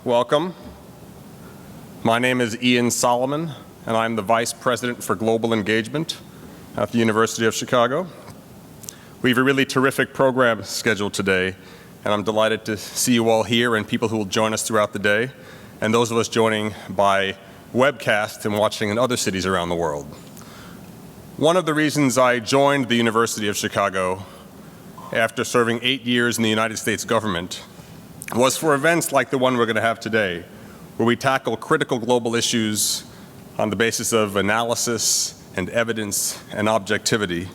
Welcome. My name is Ian Solomon, and I'm the Vice President for Global Engagement at the University of Chicago. We have a really terrific program scheduled today, and I'm delighted to see you all here and people who will join us throughout the day, and those of us joining by webcast and watching in other cities around the world. One of the reasons I joined the University of Chicago after serving 8 years in the United States government was for events like the one we're going to have today, where we tackle critical global issues on the basis of analysis and evidence and objectivity.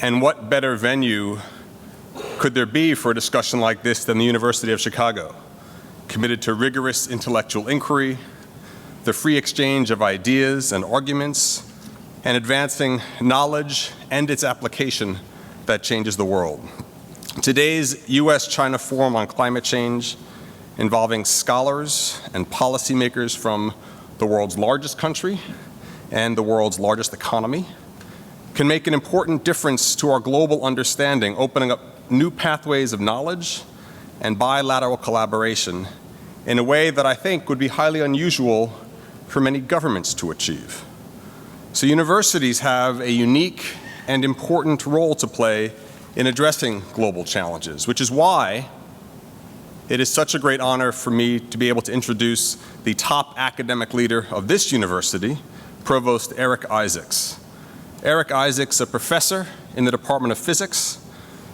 And what better venue could there be for a discussion like this than the University of Chicago, committed to rigorous intellectual inquiry, the free exchange of ideas and arguments, and advancing knowledge and its application that changes the world. Today's U.S. China Forum on climate change, involving scholars and policymakers from the world's largest country and the world's largest economy, can make an important difference to our global understanding, opening up new pathways of knowledge and bilateral collaboration in a way that I think would be highly unusual for many governments to achieve. So universities have a unique and important role to play in addressing global challenges, which is why it is such a great honor for me to be able to introduce the top academic leader of this university, Provost Eric Isaacs. Eric Isaacs, a professor in the Department of Physics,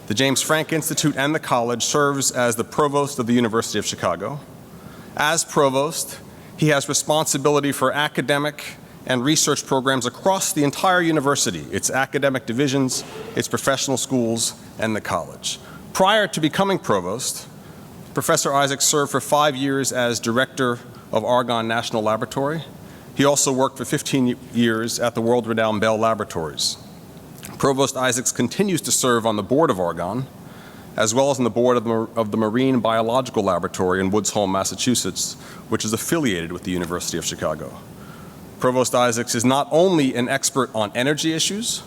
the James Franck Institute, and the college, serves as the provost of the University of Chicago. As provost, he has responsibility for academic and research programs across the entire university, its academic divisions, its professional schools, and the college. Prior to becoming provost, Professor Isaacs served for 5 years as director of Argonne National Laboratory. He also worked for 15 years at the world-renowned Bell Laboratories. Provost Isaacs continues to serve on the board of Argonne, as well as on the board of the Marine Biological Laboratory in Woods Hole, Massachusetts, which is affiliated with the University of Chicago. Provost Isaacs is not only an expert on energy issues,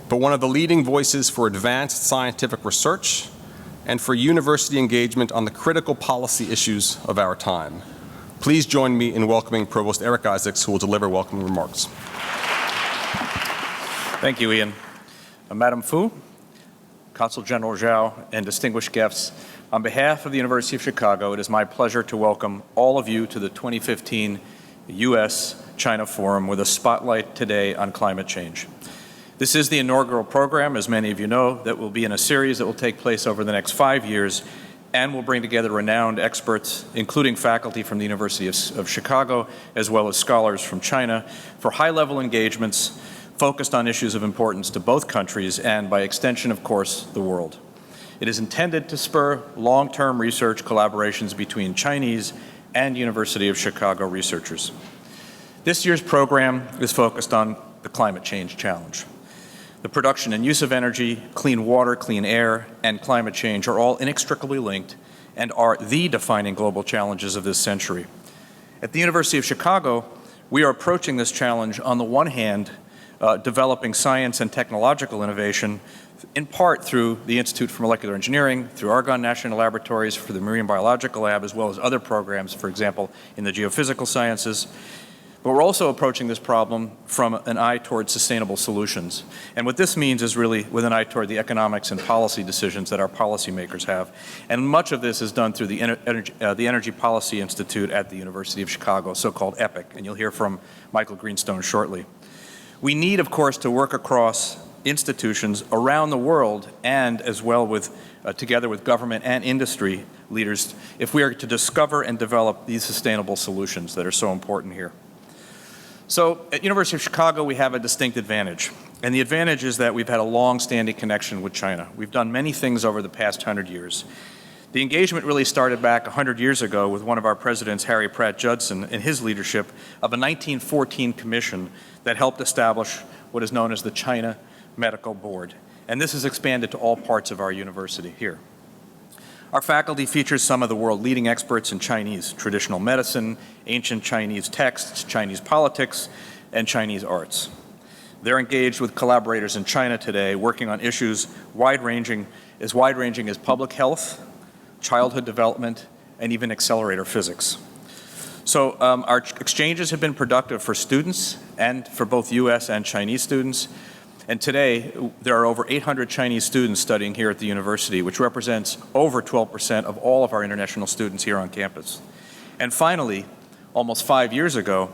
but one of the leading voices for advanced scientific research and for university engagement on the critical policy issues of our time. Please join me in welcoming Provost Eric Isaacs, who will deliver welcoming remarks. Thank you, Ian. Madam Fu, Consul General Zhao, and distinguished guests, on behalf of the University of Chicago, it is my pleasure to welcome all of you to the 2015 U.S. China Forum with a spotlight today on climate change. This is the inaugural program, as many of you know, that will be in a series that will take place over the next 5 years and will bring together renowned experts, including faculty from the University of Chicago, as well as scholars from China, for high-level engagements focused on issues of importance to both countries and, by extension, of course, the world. It is intended to spur long-term research collaborations between Chinese and University of Chicago researchers. This year's program is focused on the climate change challenge. The production and use of energy, clean water, clean air, and climate change are all inextricably linked and are the defining global challenges of this century. At the University of Chicago, we are approaching this challenge on the one hand, developing science and technological innovation, in part through the Institute for Molecular Engineering, through Argonne National Laboratories, for the Marine Biological Lab, as well as other programs, for example, in the geophysical sciences. But we're also approaching this problem from an eye toward sustainable solutions. And what this means is really with an eye toward the economics and policy decisions that our policymakers have. And much of this is done through the Energy Policy Institute at the University of Chicago, so-called EPIC, and you'll hear from Michael Greenstone shortly. We need, of course, to work across institutions around the world and as well with, together with government and industry leaders if we are to discover and develop these sustainable solutions that are so important here. So at University of Chicago, we have a distinct advantage. And the advantage is that we've had a long-standing connection with China. We've done many things over the past 100 years. The engagement really started back 100 years ago with one of our presidents, Harry Pratt Judson, and his leadership of a 1914 commission that helped establish what is known as the China Medical Board. And this has expanded to all parts of our university here. Our faculty features some of the world leading experts in Chinese traditional medicine, ancient Chinese texts, Chinese politics, and Chinese arts. They're engaged with collaborators in China today, working on issues wide-ranging as public health, childhood development, and even accelerator physics. So our exchanges have been productive for students and for both U.S. and Chinese students. And today, there are over 800 Chinese students studying here at the university, which represents over 12% of all of our international students here on campus. And finally, almost 5 years ago,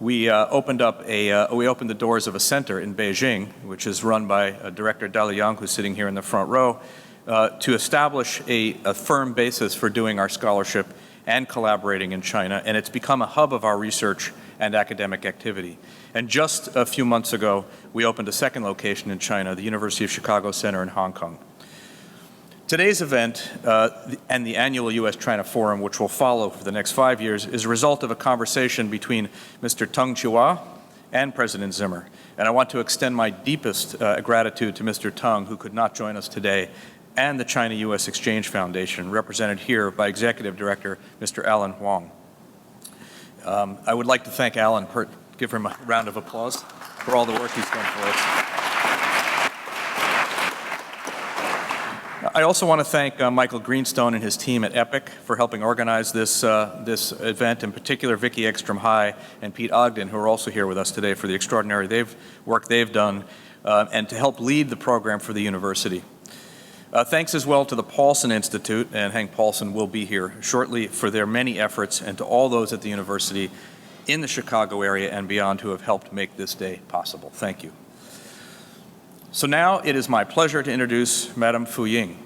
we opened the doors of a center in Beijing, which is run by Director Dali Yang, who's sitting here in the front row, to establish a firm basis for doing our scholarship and collaborating in China, and it's become a hub of our research and academic activity. And just a few months ago, we opened a second location in China, the University of Chicago Center in Hong Kong. Today's event and the annual U.S. China Forum, which will follow for the next 5 years, is a result of a conversation between Mr. Teng Chua and President Zimmer. And I want to extend my deepest gratitude to Mr. Teng, who could not join us today, and the China-U.S. Exchange Foundation, represented here by Executive Director Mr. Alan Huang. I would like to thank Alan, give him a round of applause for all the work he's done for us. I also want to thank Michael Greenstone and his team at EPIC for helping organize this event, in particular Vicki Ekstrom-High and Pete Ogden, who are also here with us today for the extraordinary work they've done, and to help lead the program for the university. Thanks as well to the Paulson Institute, and Hank Paulson will be here shortly, for their many efforts, and to all those at the university in the Chicago area and beyond who have helped make this day possible. Thank you. So now it is my pleasure to introduce Madame Fu Ying.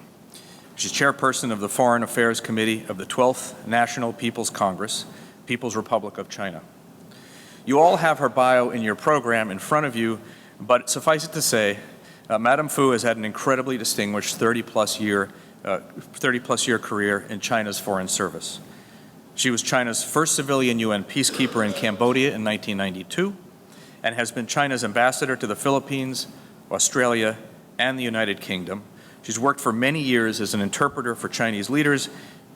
She's chairperson of the Foreign Affairs Committee of the 12th National People's Congress, People's Republic of China. You all have her bio in your program in front of you, but suffice it to say, Madame Fu has had an incredibly distinguished 30-plus year career in China's foreign service. She was China's first civilian UN peacekeeper in Cambodia in 1992 and has been China's ambassador to the Philippines, Australia, and the United Kingdom. She's worked for many years as an interpreter for Chinese leaders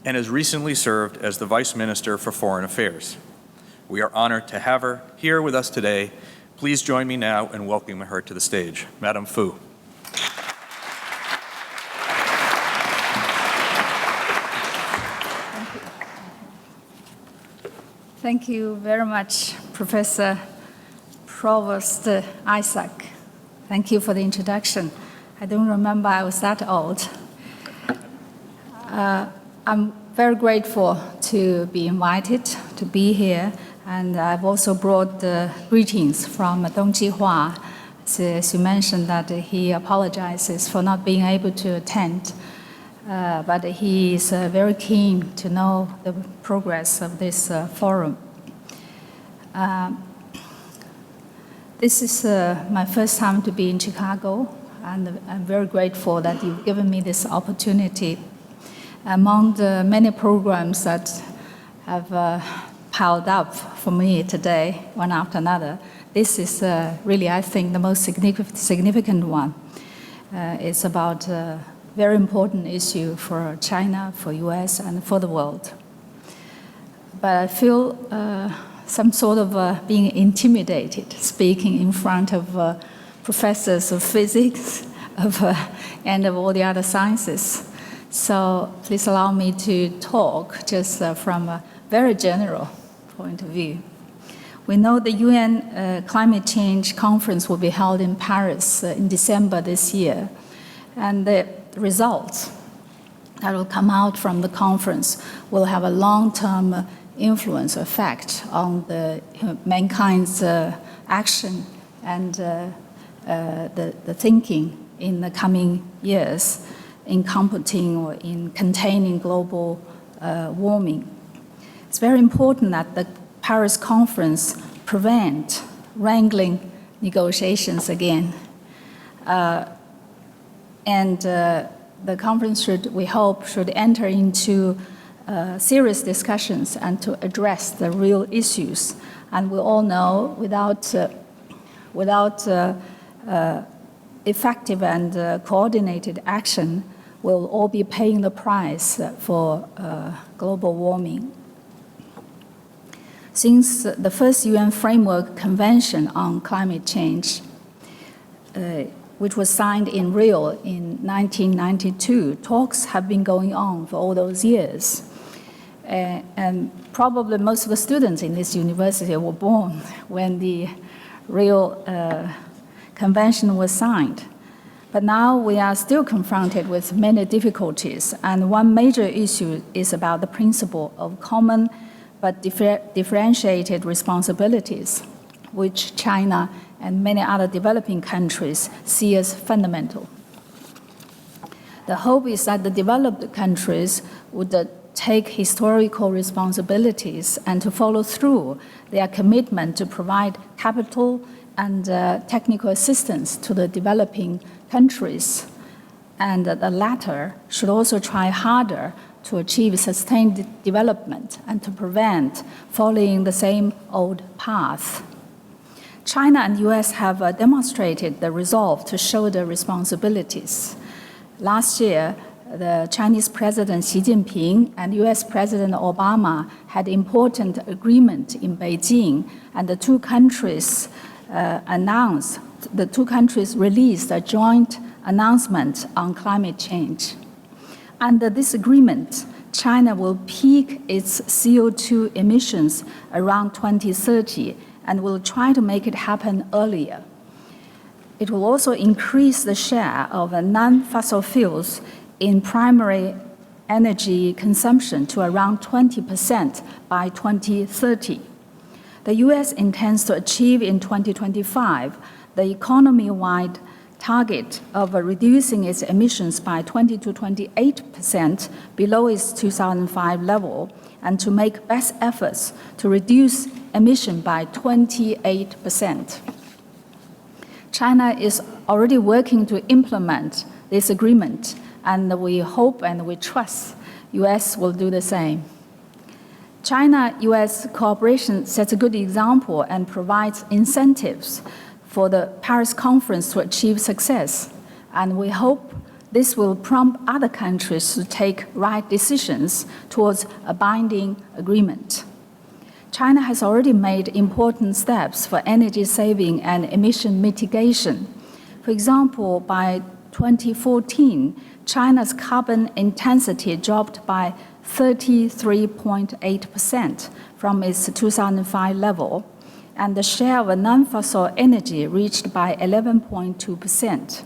and has recently served as the Vice Minister for Foreign Affairs. We are honored to have her here with us today. Please join me now in welcoming her to the stage. Madame Fu. Thank you very much, Professor Provost Isaac. Thank you for the introduction. I don't remember I was that old. I'm very grateful to be invited to be here, and I've also brought the greetings from Dong Jihua. As you mentioned that he apologizes for not being able to attend, but he is very keen to know the progress of this forum. This is my first time to be in Chicago, and I'm very grateful that you've given me this opportunity. Among the many programs that have piled up for me today, one after another, this is really, I think, the most significant one. It's about a very important issue for China, for U.S., and for the world. But I feel some sort of being intimidated speaking in front of professors of physics and of all the other sciences. So please allow me to talk just from a very general point of view. We know the UN Climate Change Conference will be held in Paris in December this year. And the results that will come out from the conference will have a long-term influence, effect on mankind's action and the thinking in the coming years in combating or in containing global warming. It's very important that the Paris conference prevent wrangling negotiations again. And the conference we hope, should enter into serious discussions and to address the real issues. And we all know without effective and coordinated action, we'll all be paying the price for global warming. Since the first UN Framework Convention on Climate Change, which was signed in Rio in 1992, talks have been going on for all those years. And probably most of the students in this university were born when the real convention was signed. But now we are still confronted with many difficulties, and one major issue is about the principle of common but differentiated responsibilities, which China and many other developing countries see as fundamental. The hope is that the developed countries would take historical responsibilities and to follow through their commitment to provide capital and technical assistance to the developing countries. And the latter should also try harder to achieve sustained development and to prevent following the same old path. China and U.S. have demonstrated the resolve to shoulder responsibilities. Last year, the Chinese President Xi Jinping and U.S. President Obama had important agreement in Beijing, and the two countries released a joint announcement on climate change. Under this agreement, China will peak its CO2 emissions around 2030 and will try to make it happen earlier. It will also increase the share of non-fossil fuels in primary energy consumption to around 20% by 2030. The U.S. intends to achieve in 2025 the economy-wide target of reducing its emissions by 20 to 28% below its 2005 level, and to make best efforts to reduce emission by 28%. China is already working to implement this agreement, and we hope and we trust U.S. will do the same. China-U.S. cooperation sets a good example and provides incentives for the Paris Conference to achieve success, and we hope this will prompt other countries to take right decisions towards a binding agreement. China has already made important steps for energy saving and emission mitigation. For example, by 2014, China's carbon intensity dropped by 33.8% from its 2005 level, and the share of non-fossil energy reached by 11.2%.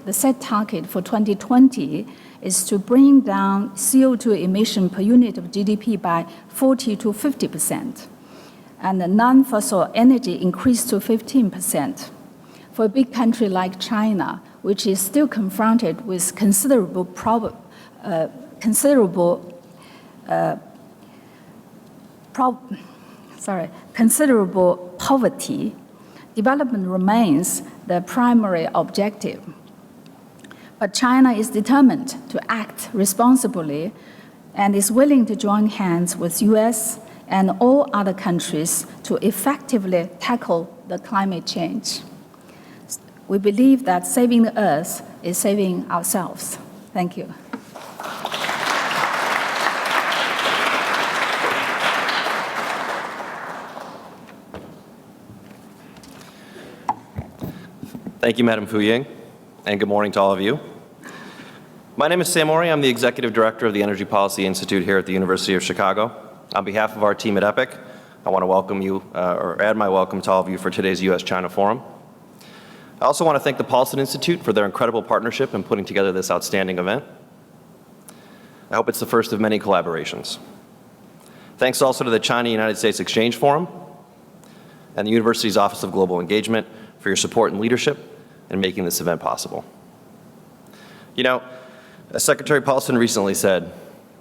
The set target for 2020 is to bring down CO2 emission per unit of GDP by 40 to 50%, and the non-fossil energy increased to 15%. For a big country like China, which is still confronted with considerable poverty, development remains the primary objective. But China is determined to act responsibly and is willing to join hands with U.S. and all other countries to effectively tackle the climate change. We believe that saving the Earth is saving ourselves. Thank you. Thank you, Madam Fu Ying, and good morning to all of you. My name is Sam Mori. I'm the Executive Director of the Energy Policy Institute here at the University of Chicago. On behalf of our team at EPIC, I want to welcome you, or add my welcome to all of you for today's U.S. China Forum. I also want to thank the Paulson Institute for their incredible partnership in putting together this outstanding event. I hope it's the first of many collaborations. Thanks also to the China-United States Exchange Forum and the University's Office of Global Engagement for your support and leadership in making this event possible. You know, as Secretary Paulson recently said,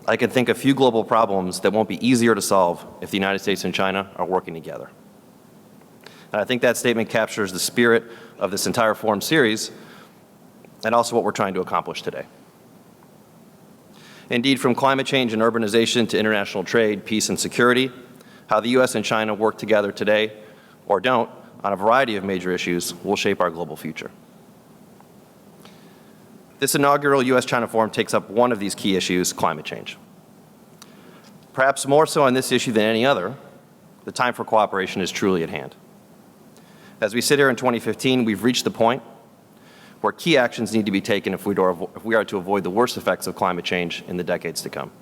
I can think of few global problems that won't be easier to solve if the United States and China are working together. And I think that statement captures the spirit of this entire forum series and also what we're trying to accomplish today. Indeed, from climate change and urbanization to international trade, peace, and security, how the U.S. and China work together today, or don't, on a variety of major issues will shape our global future. This inaugural U.S. China Forum takes up one of these key issues, climate change. Perhaps more so on this issue than any other, the time for cooperation is truly at hand. As we sit here in 2015, we've reached the point where key actions need to be taken if we are to avoid the worst effects of climate change in the decades to come.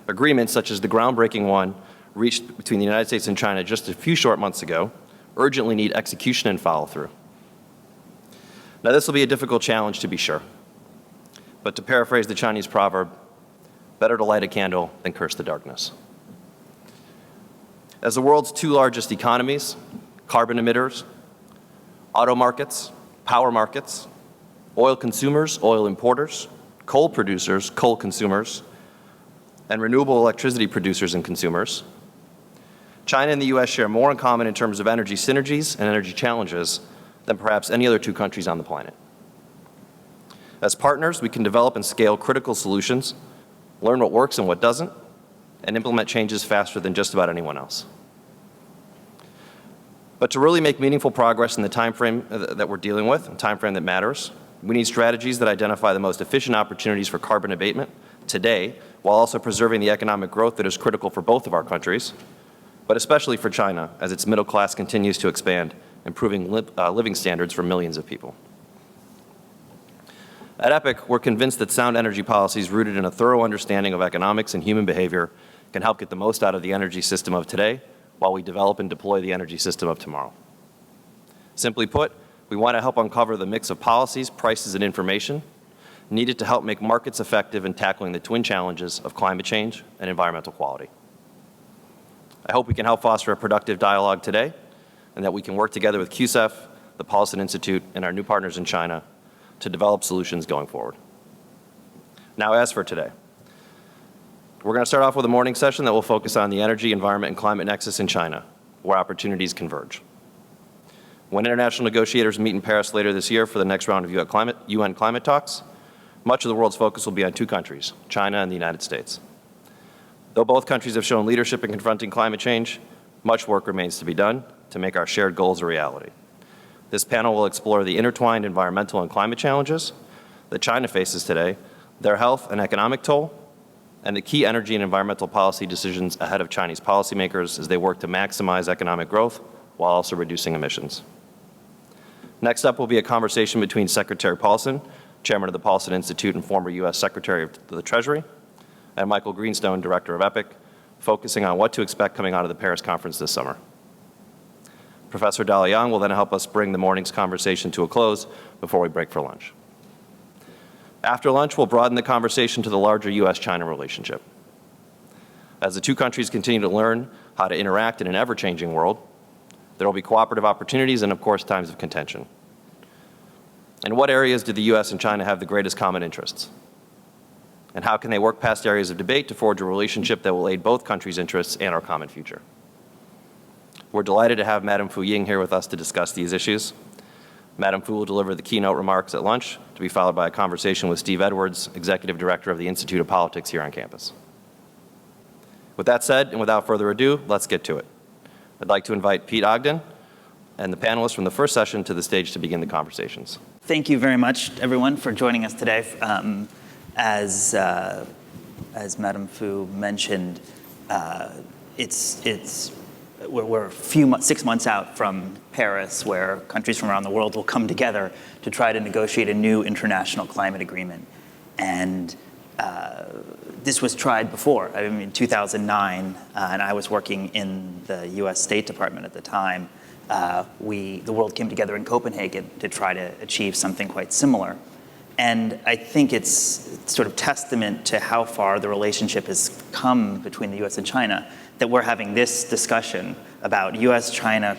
Agreements such as the groundbreaking one reached between the United States and China just a few short months ago urgently need execution and follow-through. Now, this will be a difficult challenge, to be sure. But to paraphrase the Chinese proverb, better to light a candle than curse the darkness. As the world's two largest economies, carbon emitters, auto markets, power markets, oil consumers, oil importers, coal producers, coal consumers, and renewable electricity producers and consumers, China and the U.S. share more in common in terms of energy synergies and energy challenges than perhaps any other two countries on the planet. As partners, we can develop and scale critical solutions, learn what works and what doesn't, and implement changes faster than just about anyone else. But to really make meaningful progress in the time frame that we're dealing with, a time frame that matters, we need strategies that identify the most efficient opportunities for carbon abatement today, while also preserving the economic growth that is critical for both of our countries, but especially for China as its middle class continues to expand, improving living standards for millions of people. At EPIC, we're convinced that sound energy policies rooted in a thorough understanding of economics and human behavior can help get the most out of the energy system of today while we develop and deploy the energy system of tomorrow. Simply put, we want to help uncover the mix of policies, prices, and information needed to help make markets effective in tackling the twin challenges of climate change and environmental quality. I hope we can help foster a productive dialogue today and that we can work together with QCEF, the Paulson Institute, and our new partners in China to develop solutions going forward. Now, as for today, we're going to start off with a morning session that will focus on the energy, environment, and climate nexus in China, where opportunities converge. When international negotiators meet in Paris later this year for the next round of UN climate talks, much of the world's focus will be on two countries, China and the United States. Though both countries have shown leadership in confronting climate change, much work remains to be done to make our shared goals a reality. This panel will explore the intertwined environmental and climate challenges that China faces today, their health and economic toll, and the key energy and environmental policy decisions ahead of Chinese policymakers as they work to maximize economic growth while also reducing emissions. Next up will be a conversation between Secretary Paulson, Chairman of the Paulson Institute and former U.S. Secretary of the Treasury, and Michael Greenstone, Director of EPIC, focusing on what to expect coming out of the Paris conference this summer. Professor Daliang will then help us bring the morning's conversation to a close before we break for lunch. After lunch, we'll broaden the conversation to the larger U.S. China relationship. As the two countries continue to learn how to interact in an ever-changing world, there will be cooperative opportunities and, of course, times of contention. In what areas do the U.S. and China have the greatest common interests? And how can they work past areas of debate to forge a relationship that will aid both countries' interests and our common future? We're delighted to have Madam Fu Ying here with us to discuss these issues. Madam Fu will deliver the keynote remarks at lunch, to be followed by a conversation with Steve Edwards, Executive Director of the Institute of Politics here on campus. With that said, and without further ado, let's get to it. I'd like to invite Pete Ogden and the panelists from the first session to the stage to begin the conversations. Thank you very much, everyone, for joining us today. As Madam Fu mentioned, we're 6 months out from Paris, where countries from around the world will come together to try to negotiate a new international climate agreement. And this was tried before. I mean, in 2009, and I was working in the U.S. State Department at the time. The world came together in Copenhagen to try to achieve something quite similar. And I think it's sort of testament to how far the relationship has come between the U.S. and China that we're having this discussion about U.S.-China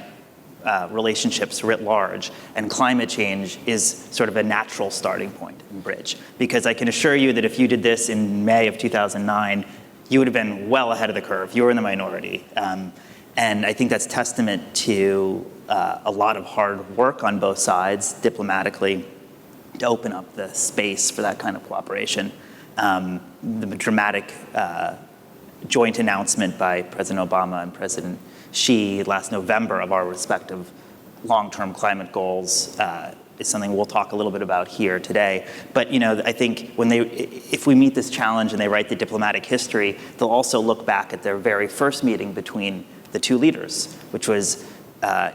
relationships writ large, and climate change is sort of a natural starting point and bridge. Because I can assure you that if you did this in May of 2009, you would have been well ahead of the curve. You were in the minority. And I think that's testament to a lot of hard work on both sides, diplomatically, to open up the space for that kind of cooperation. The dramatic joint announcement by President Obama and President Xi last November of our respective long-term climate goals is something we'll talk a little bit about here today. But I think if we meet this challenge and they write the diplomatic history, they'll also look back at their very first meeting between the two leaders, which was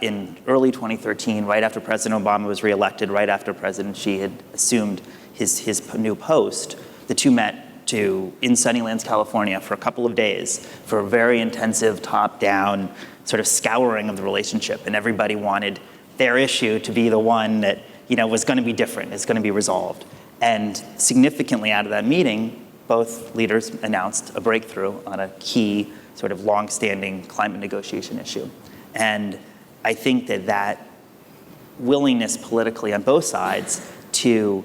in early 2013, right after President Obama was reelected, right after President Xi had assumed his new post. The two met in Sunnylands, California for a couple of days for a very intensive top-down sort of scouring of the relationship. And everybody wanted their issue to be the one that was going to be different, is going to be resolved. And significantly out of that meeting, both leaders announced a breakthrough on a key sort of long-standing climate negotiation issue. And I think that willingness politically on both sides to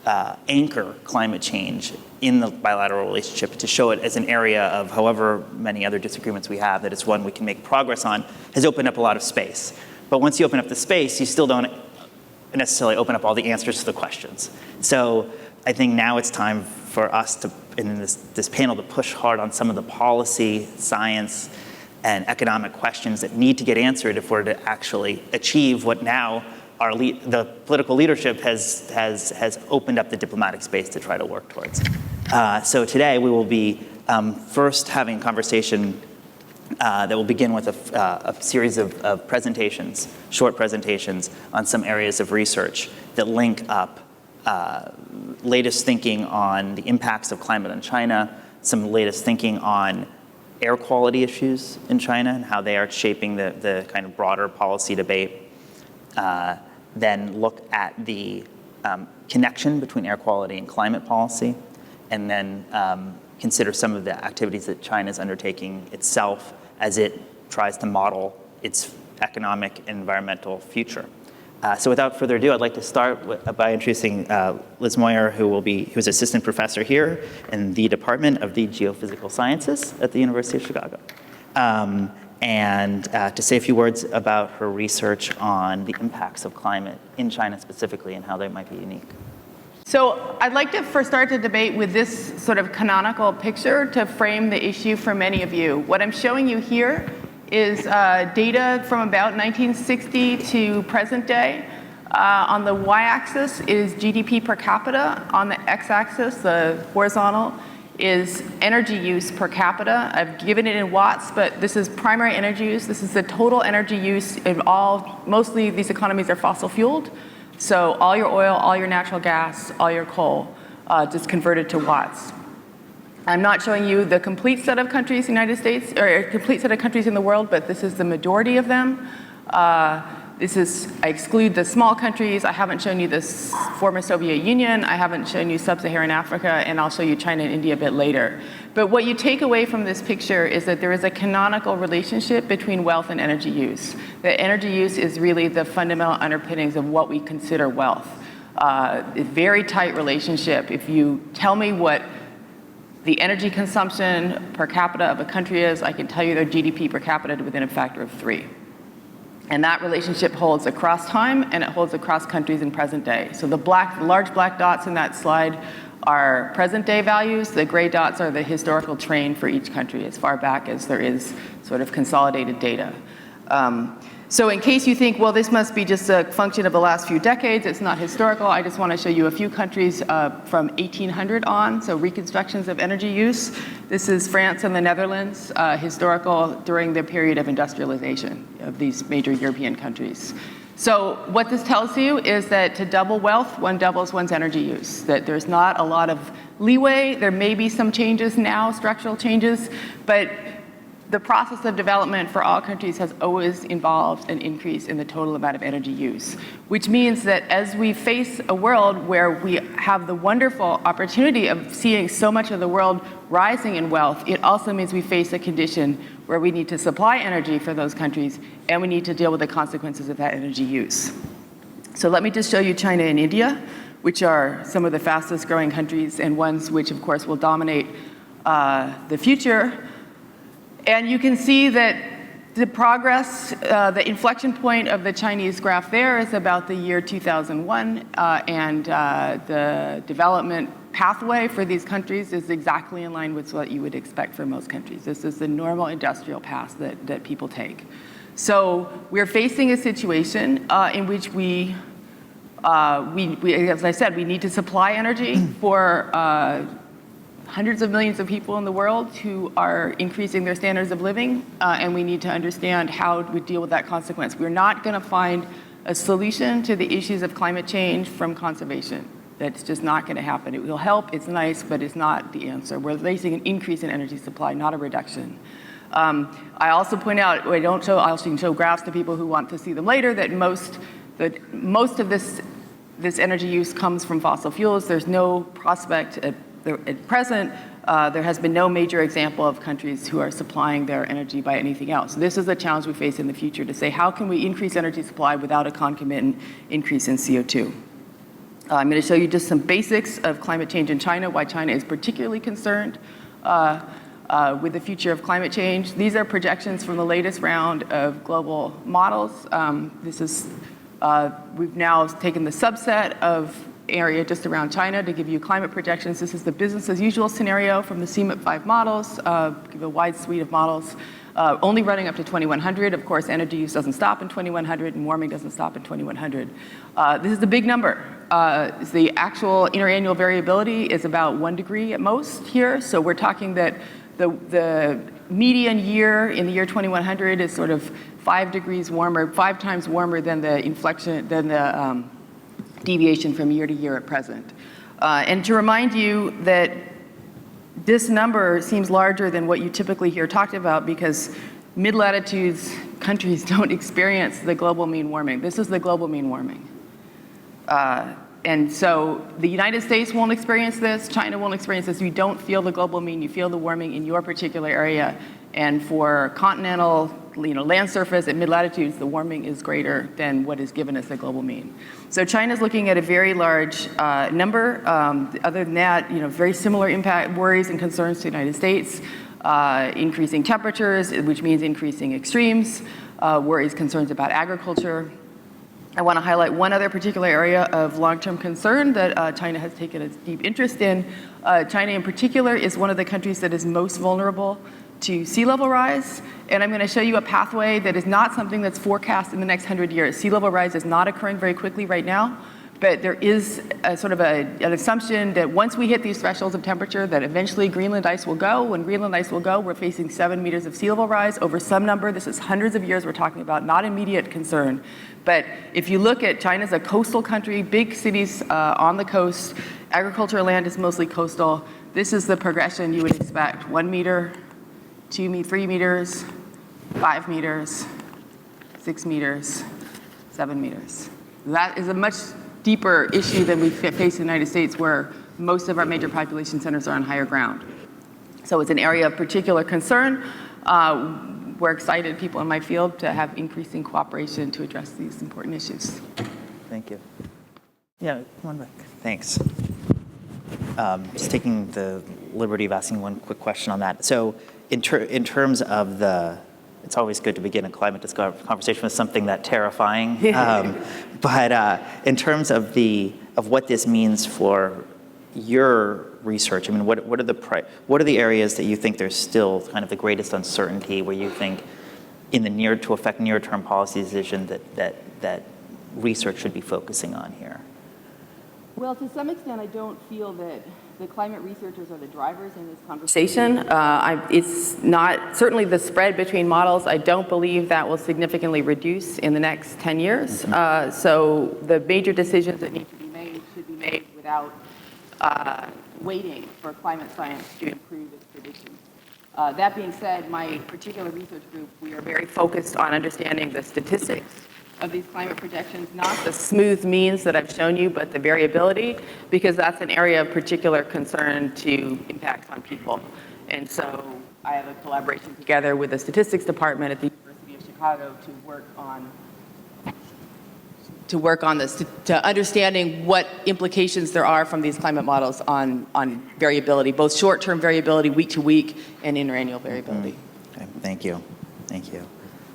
anchor climate change in the bilateral relationship, to show it as an area of however many other disagreements we have, that it's one we can make progress on, has opened up a lot of space. But once you open up the space, you still don't necessarily open up all the answers to the questions. So I think now it's time for us to, in this panel, to push hard on some of the policy, science, and economic questions that need to get answered if we're to actually achieve what now the political leadership has opened up the diplomatic space to try to work towards. So today we will be first having a conversation that will begin with a series of presentations, short presentations on some areas of research that link up latest thinking on the impacts of climate on China, some latest thinking on air quality issues in China and how they are shaping the kind of broader policy debate. Then look at the connection between air quality and climate policy, and then consider some of the activities that China is undertaking itself as it tries to model its economic and environmental future. So without further ado, I'd like to start by introducing Liz Moyer, who's assistant professor here in the Department of the Geophysical Sciences at the University of Chicago. And to say a few words about her research on the impacts of climate in China specifically and how they might be unique. So I'd like to first start the debate with this sort of canonical picture to frame the issue for many of you. What I'm showing you here is data from about 1960 to present day. On the y-axis is GDP per capita. On the x-axis, the horizontal, is energy use per capita. I've given it in watts, but this is primary energy use. This is the total energy use in mostly these economies are fossil fueled. So all your oil, all your natural gas, all your coal, just converted to watts. I'm not showing you the complete set of countries in the United States, or a complete set of countries in the world, but this is the majority of them. I exclude the small countries. I haven't shown you the former Soviet Union. I haven't shown you sub-Saharan Africa, and I'll show you China and India a bit later. But what you take away from this picture is that there is a canonical relationship between wealth and energy use. That energy use is really the fundamental underpinnings of what we consider wealth. A very tight relationship. If you tell me what the energy consumption per capita of a country is, I can tell you their GDP per capita within a factor of 3. And that relationship holds across time, and it holds across countries in present day. So the large black dots in that slide are present day values. The gray dots are the historical trend for each country as far back as there is sort of consolidated data. So in case you think, well, this must be just a function of the last few decades, it's not historical, I just want to show you a few countries from 1800 on, so reconstructions of energy use. This is France and the Netherlands, historical during the period of industrialization of these major European countries. So what this tells you is that to double wealth, one doubles one's energy use, that there's not a lot of leeway. There may be some changes now, structural changes, but the process of development for all countries has always involved an increase in the total amount of energy use, which means that as we face a world where we have the wonderful opportunity of seeing so much of the world rising in wealth, it also means we face a condition where we need to supply energy for those countries, and we need to deal with the consequences of that energy use. So let me just show you China and India, which are some of the fastest growing countries and ones which, of course, will dominate the future. And you can see that the progress, the inflection point of the Chinese graph there is about the year 2001, and the development pathway for these countries is exactly in line with what you would expect for most countries. This is the normal industrial path that people take. So we're facing a situation in which we, as I said, we need to supply energy for hundreds of millions of people in the world who are increasing their standards of living, and we need to understand how we deal with that consequence. We're not going to find a solution to the issues of climate change from conservation. That's just not going to happen. It will help, it's nice, but it's not the answer. We're facing an increase in energy supply, not a reduction. I also point out, I'll show graphs to people who want to see them later, that most of this energy use comes from fossil fuels. There's no prospect at present. There has been no major example of countries who are supplying their energy by anything else. This is the challenge we face in the future, to say how can we increase energy supply without a concomitant increase in CO2. I'm going to show you just some basics of climate change in China, why China is particularly concerned with the future of climate change. These are projections from the latest round of global models. We've now taken the subset of area just around China to give you climate projections. This is the business as usual scenario from the CMIP5 models, give a wide suite of models, only running up to 2100. Of course, energy use doesn't stop in 2100 and warming doesn't stop in 2100. This is the big number. The actual interannual variability is about 1 degree at most here. So we're talking that the median year in the year 2100 is sort of 5 degrees warmer, 5 times warmer than the deviation from year to year at present. And to remind you that this number seems larger than what you typically hear talked about, because mid-latitudes countries don't experience the global mean warming. This is the global mean warming. And so the United States won't experience this, China won't experience this. You don't feel the global mean, you feel the warming in your particular area. And for continental land surface at mid-latitudes, the warming is greater than what is given as the global mean. So China's looking at a very large number. Other than that, very similar impact, worries and concerns to the United States. Increasing temperatures, which means increasing extremes. Worries, concerns about agriculture. I want to highlight one other particular area of long-term concern that China has taken a deep interest in. China in particular is one of the countries that is most vulnerable to sea level rise. And I'm going to show you a pathway that is not something that's forecast in the next 100 years. Sea level rise is not occurring very quickly right now, but there is a sort of an assumption that once we hit these thresholds of temperature, that eventually Greenland ice will go. When Greenland ice will go, we're facing 7 meters of sea level rise over some number. This is hundreds of years we're talking about, not immediate concern. But if you look at China's a coastal country, big cities on the coast, agricultural land is mostly coastal. This is the progression you would expect: 1 meter, 3 meters, 5 meters, 6 meters, 7 meters. That is a much deeper issue than we face in the United States, where most of our major population centers are on higher ground. So it's an area of particular concern. We're excited, people in my field, to have increasing cooperation to address these important issues. Thank you. Yeah, one back. Thanks. Just taking the liberty of asking one quick question on that. So in terms of it's always good to begin a climate conversation with something that terrifying. But in terms of what this means for your research, I mean, what are the areas that you think there's still kind of the greatest uncertainty, where you think to affect near-term policy decisions that research should be focusing on here? Well, to some extent, I don't feel that the climate researchers are the drivers in this conversation. It's not, certainly the spread between models, I don't believe that will significantly reduce in the next 10 years. So the major decisions that need to be made should be made without waiting for climate science to improve its predictions. That being said, my particular research group, we are very focused on understanding the statistics of these climate projections, not the smooth means that I've shown you, but the variability, because that's an area of particular concern to impacts on people. And so I have a collaboration together with the statistics department at the University of Chicago to work on this, to understanding what implications there are from these climate models on variability, both short-term variability, week to week, and interannual variability. Okay, thank you. Thank you.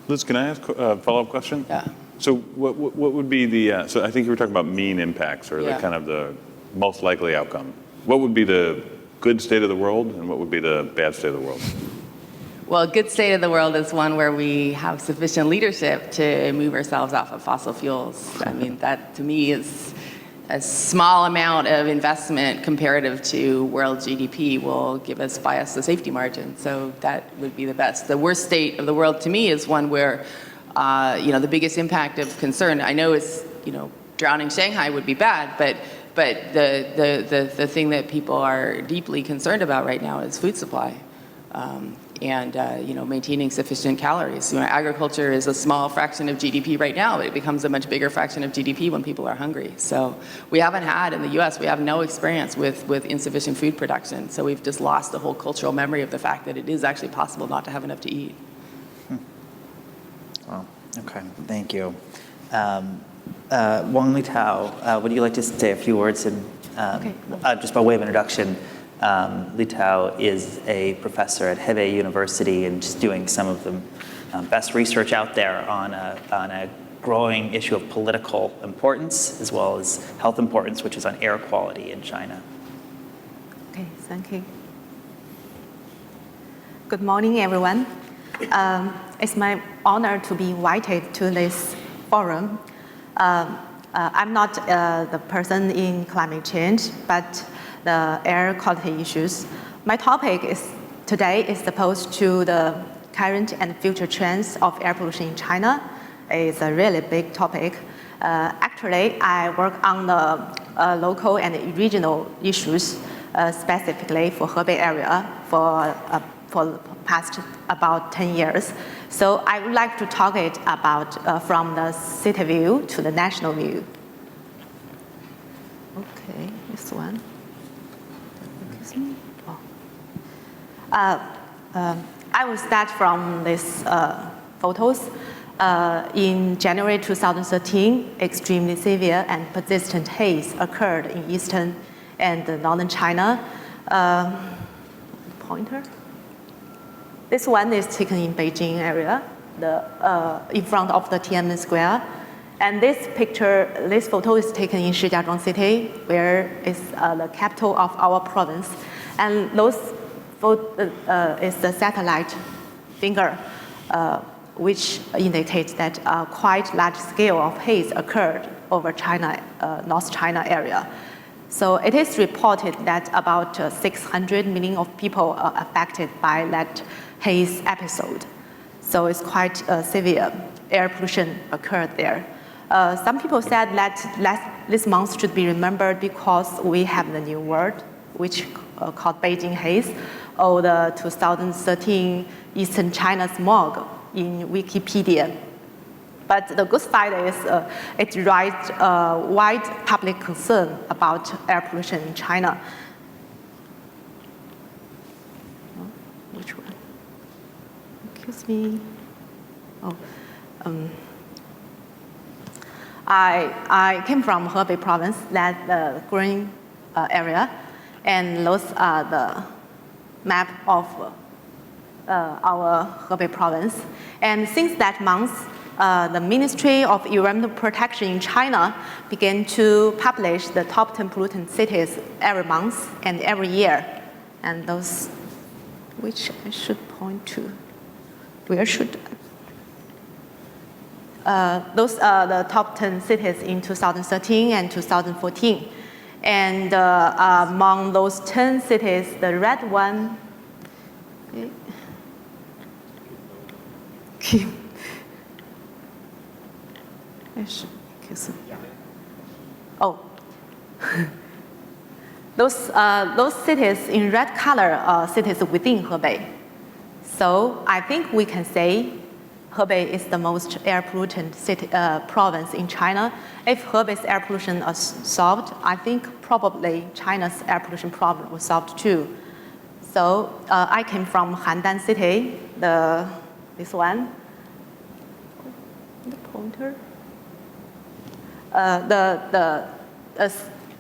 Liz, can I ask a follow-up question? Yeah. So what would be the, so I think you were talking about mean impacts, or the kind of the most likely outcome. What would be the good state of the world, and what would be the bad state of the world? Well, a good state of the world is one where we have sufficient leadership to move ourselves off of fossil fuels. I mean, that to me is a small amount of investment comparative to world GDP will buy us the safety margin. So that would be the best. The worst state of the world to me is one where, the biggest impact of concern, I know it's, drowning Shanghai would be bad, but But the thing that people are deeply concerned about right now is food supply. And maintaining sufficient calories. Agriculture is a small fraction of GDP right now, but it becomes a much bigger fraction of GDP when people are hungry. So we haven't had, in the US, we have no experience with insufficient food production. So we've just lost the whole cultural memory of the fact that it is actually possible not to have enough to eat. Well, okay, thank you. Wang Litao, would you like to say a few words just by way of introduction? Litao is a professor at Hebei University and just doing some of the best research out there on a growing issue of political importance as well as health importance, which is on air quality in China. Okay, thank you. Good morning, everyone. It's my honor to be invited to this forum. I'm not the person in climate change, but the air quality issues. My topic today is opposed to the current and future trends of air pollution in China. It's a really big topic. Actually, I work on the local and regional issues, specifically for Hebei area for the past about 10 years. So I would like to talk it about from the city view to the national view. Okay, this one. I will start from these photos. In January 2013, extremely severe and persistent haze occurred in eastern and northern China. Pointer. This one is taken in Beijing area, in front of the Tiananmen Square. And this photo is taken in Shijiazhuang City, where is the capital of our province. And those is the satellite finger, which indicates that a quite large scale of haze occurred over China, North China area. So it is reported that about 600 million of people are affected by that haze episode. So it's quite severe. Air pollution occurred there. Some people said that this month should be remembered because we have the new word, which called Beijing haze, or the 2013 Eastern China smog in Wikipedia. But the good side is it raised wide public concern about air pollution in China. Which one? Excuse me. I came from Hebei province, that's the green area, and those are the map of our Hebei province. And since that month, the Ministry of Environmental Protection in China began to publish the top 10 pollutant cities every month and every year. And those, which I should point to, where should those are the top 10 cities in 2013 and 2014. And among those 10 cities, the red one, those cities in red color are cities within Hebei. So I think we can say Hebei is the most air pollutant city, province in China. If Hebei's air pollution is solved, I think probably China's air pollution problem was solved too. So I came from Handan City, this one, the pointer, the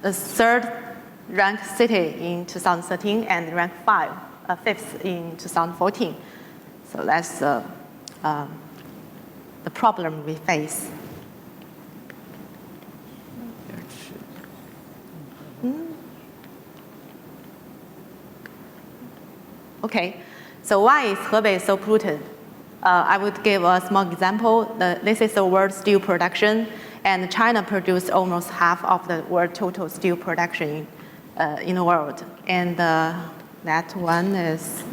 third ranked city in 2013 and ranked fifth in 2014. So that's the problem we face. Okay, so why is Hebei so polluted? I would give a small example. This is the world steel production, and China produced almost half of the world total steel production in the world. And that one is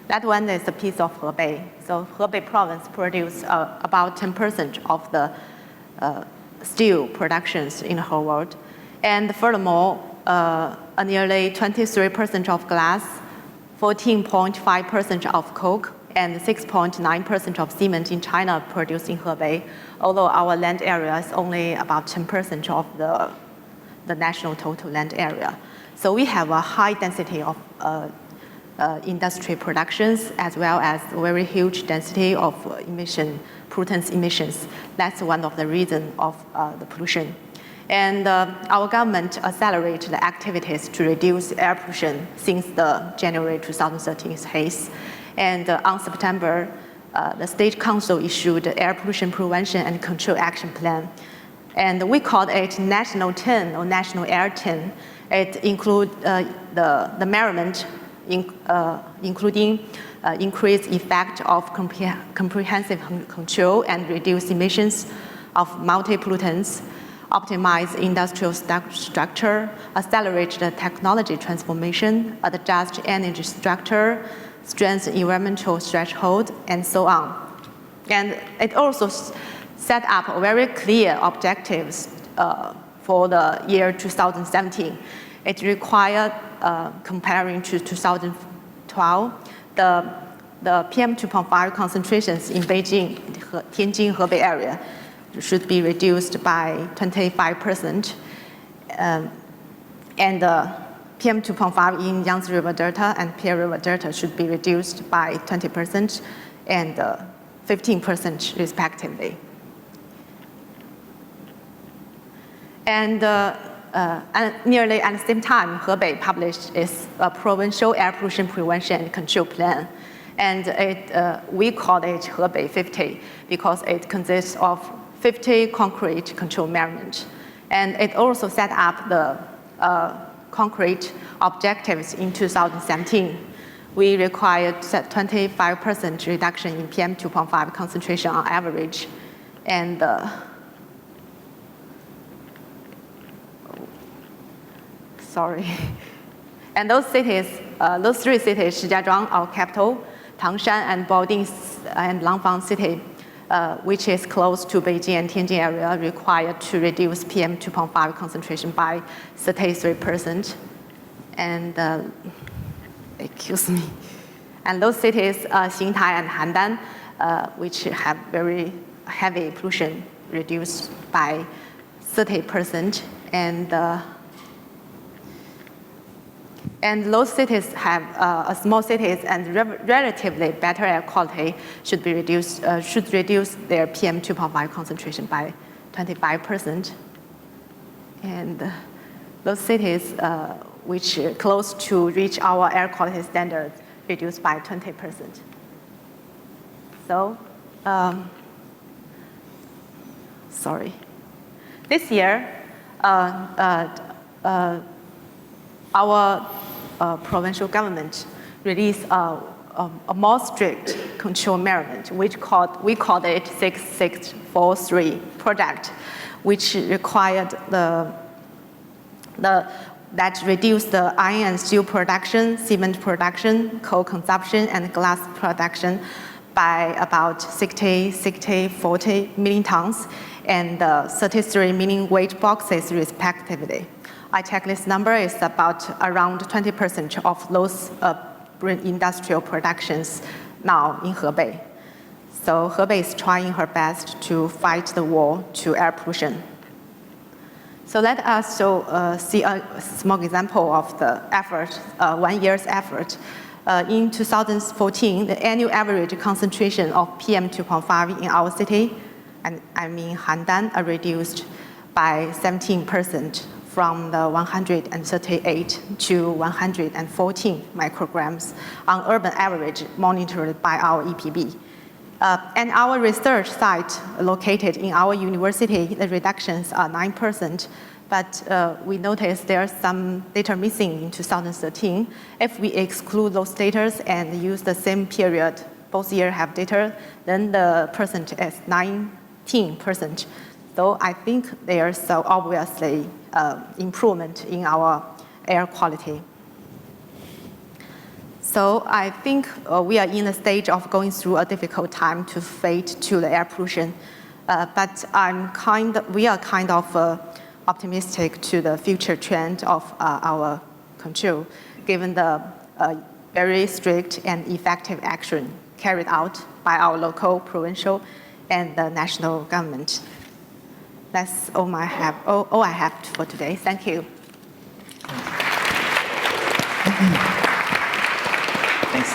a piece of Hebei. So Hebei province produces about 10% of the steel productions in the whole world. And furthermore, nearly 23% of glass, 14.5% of coke, and 6.9% of cement in China produced in Hebei, although our land area is only about 10% of the national total land area. So we have a high density of industry productions as well as a very huge density of pollutants emissions. That's one of the reasons of the pollution. And our government accelerated the activities to reduce air pollution since the January 2013 haze. And on September, the State Council issued the Air Pollution Prevention and Control Action Plan. And we called it National 10 or National Air 10. It includes the measurement, including increased effect of comprehensive control and reduce emissions of multi-pollutants, optimize industrial structure, accelerate the technology transformation, adjust energy structure, strengthen environmental threshold, and so on. And it also set up very clear objectives for the year 2017. It required, comparing to 2012, the PM2.5 concentrations in Beijing, Tianjin, Hebei area should be reduced by 25%. And PM2.5 in Yangtze River Delta and Pearl River Delta should be reduced by 20% and 15% respectively. And nearly at the same time, Hebei published its provincial air pollution prevention and control plan. And we call it Hebei 50 because it consists of 50 concrete control measurements. And it also set up the concrete objectives in 2017. We required 25% reduction in PM2.5 concentration on average. And sorry. And those cities, those three cities, Shijiazhuang, our capital, Tangshan and Baoding and Langfang city, which is close to Beijing and Tianjin area, required to reduce PM2.5 concentration by 33%. And excuse me. And those cities, Xingtai and Handan, which have very heavy pollution, reduced by 30%. And those cities have small cities and relatively better air quality should reduce their PM2.5 concentration by 25%. And those cities which are close to reach our air quality standards reduced by 20%. So, sorry. This year, our provincial government released a more strict control measurement, which we called it 6643 project, which required that reduced the iron and steel production, cement production, coal consumption, and glass production by about 40 million tons and 33 million weight boxes respectively. I checked this number is about around 20% of those industrial productions now in Hebei. So Hebei is trying her best to fight the war to air pollution. So let us see a small example of the effort, 1 year's effort. In 2014, the annual average concentration of PM2.5 in our city, and I mean Handan, are reduced by 17%. From the 138 to 114 micrograms on urban average monitored by our EPB. And our research site located in our university, the reductions are 9%, but we noticed there's some data missing in 2013. If we exclude those data and use the same period, both years have data, then the percent is 19%. So I think there's obviously improvement in our air quality. So I think we are in a stage of going through a difficult time to fight to the air pollution. But we are kind of optimistic to the future trend of our control, given the very strict and effective action carried out by our local, provincial, and the national government. That's all I have for today. Thank you. Thanks.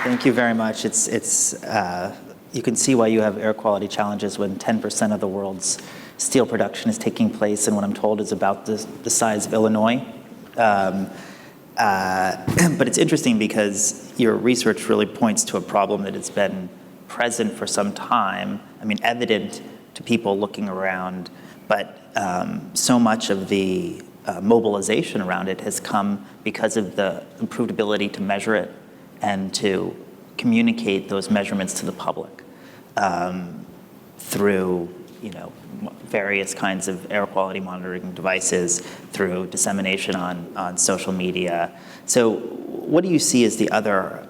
Thank you very much. You can see why you have air quality challenges when 10% of the world's steel production is taking place in what I'm told is about the size of Illinois. But it's interesting because your research really points to a problem that has been present for some time, evident to people looking around, but so much of the mobilization around it has come because of the improved ability to measure it and to communicate those measurements to the public through various kinds of air quality monitoring devices, through dissemination on social media. So what do you see as the other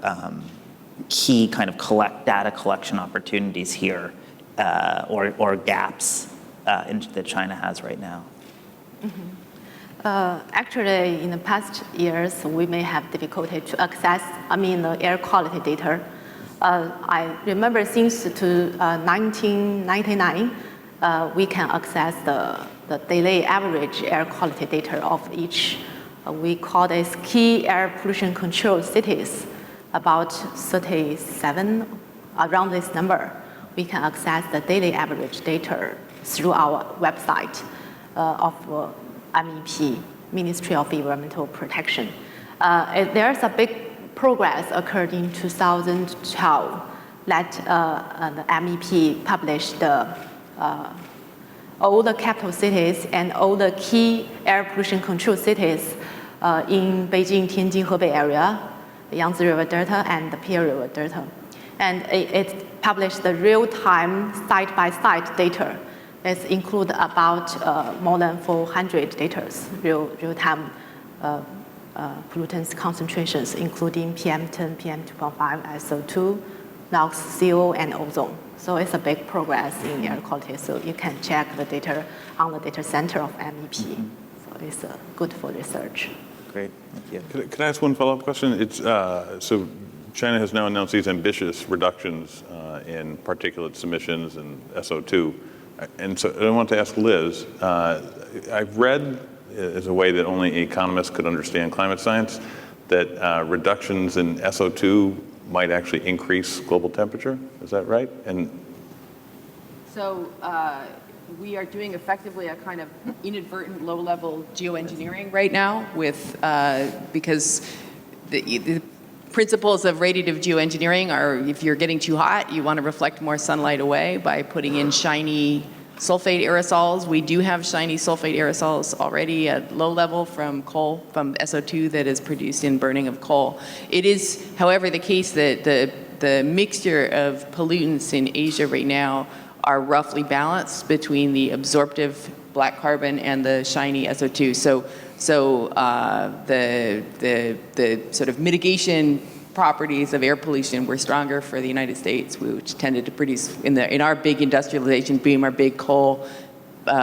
key kind of data collection opportunities here or gaps that China has right now? Actually, in the past years, we may have difficulty to access, the air quality data. I remember since 1999, we can access the daily average air quality data of each, we call this key air pollution control cities, about 37, around this number. We can access the daily average data through our website of MEP, Ministry of Environmental Protection. There's a big progress occurred in 2012 that the MEP published all the capital cities and all the key air pollution control cities in Beijing, Tianjin, Hebei area, the Yangtze River Delta and the Pearl River Delta. And it published the real-time side-by-side data. It includes about more than 400 data, real-time pollutants concentrations, including PM10, PM2.5, SO2, NOx, CO, and ozone. So it's a big progress in air quality. So you can check the data on the data center of MEP. So it's good for research. Great, thank you. Can I ask one follow-up question? So China has now announced these ambitious reductions in particulate emissions and SO2. And so I want to ask Liz, I've read, as a way that only economists could understand climate science, that reductions in SO2 might actually increase global temperature. Is that right? So we are doing effectively a kind of inadvertent low-level geoengineering right now because the principles of radiative geoengineering are, if you're getting too hot, you want to reflect more sunlight away by putting in shiny sulfate aerosols. We do have shiny sulfate aerosols already at low level from coal, from SO2 that is produced in burning of coal. It is, however, the case that the mixture of pollutants in Asia right now are roughly balanced between the absorptive black carbon and the shiny SO2. So the sort of mitigation properties of air pollution were stronger for the United States, which tended to produce in our big industrialization boom, our big coal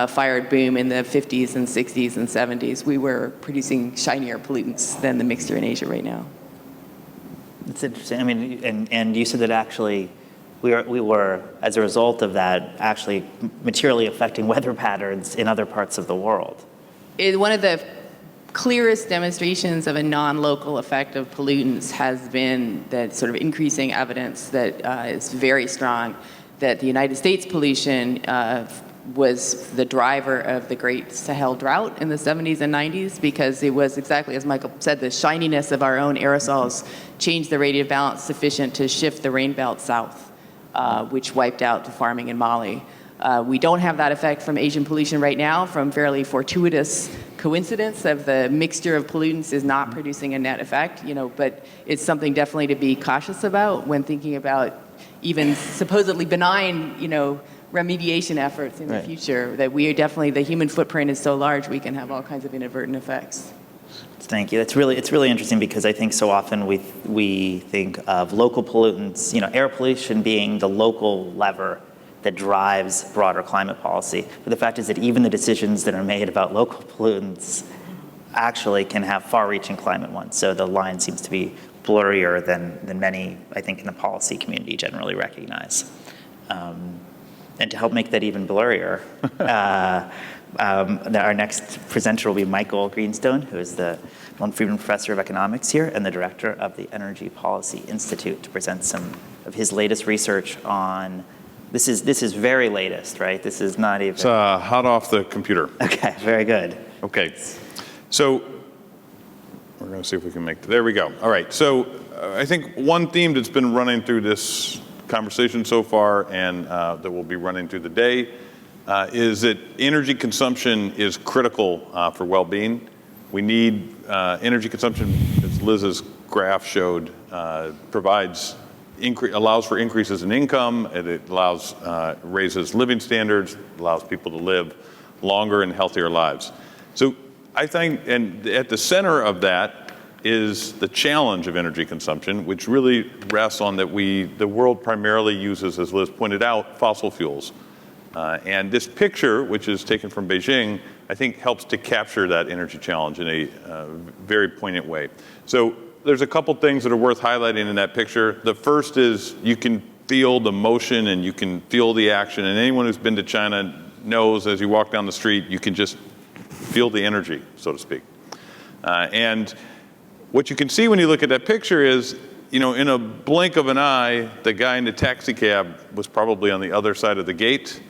fired boom in the 50s and 60s and 70s. We were producing shinier pollutants than the mixture in Asia right now. It's interesting. And you said that actually we were, as a result of that, actually materially affecting weather patterns in other parts of the world. One of the clearest demonstrations of a non-local effect of pollutants has been that sort of increasing evidence that is very strong that the United States pollution was the driver of the Great Sahel Drought in the 70s and 90s, because it was exactly as Michael said, the shininess of our own aerosols changed the radiative balance sufficient to shift the rain belt south, which wiped out the farming in Mali. We don't have that effect from Asian pollution right now, from fairly fortuitous coincidence of the mixture of pollutants is not producing a net effect, but it's something definitely to be cautious about when thinking about even supposedly benign, remediation efforts in the future, that we are definitely, the human footprint is so large, we can have all kinds of inadvertent effects. Thank you. It's really interesting, because I think so often we think of local pollutants, air pollution being the local lever, that drives broader climate policy. But the fact is that even the decisions that are made about local pollutants actually can have far-reaching climate ones. So the line seems to be blurrier than many, I think, in the policy community generally recognize. And to help make that even blurrier, our next presenter will be Michael Greenstone, who is the Lone Friedman Professor of Economics here and the Director of the Energy Policy Institute, to present some of his latest research on, this is very latest, right? This is not even... It's hot off the computer. Okay, very good. Okay, so we're going to see if we can make, there we go. All right, so I think one theme that's been running through this conversation so far and that will be running through the day is that energy consumption is critical for well-being. We need energy consumption, as Liz's graph showed, allows for increases in income, and it allows, raises living standards, allows people to live longer and healthier lives. So I think, and at the center of that is the challenge of energy consumption, which really rests on that the world primarily uses, as Liz pointed out, fossil fuels. And this picture, which is taken from Beijing, I think helps to capture that energy challenge in a very poignant way. So there's a couple things that are worth highlighting in that picture. The first is you can feel the motion and you can feel the action. And anyone who's been to China knows as you walk down the street, you can just feel the energy, so to speak. And what you can see when you look at that picture is, you know, in a blink of an eye, the guy in the taxi cab was probably on the other side of the gate,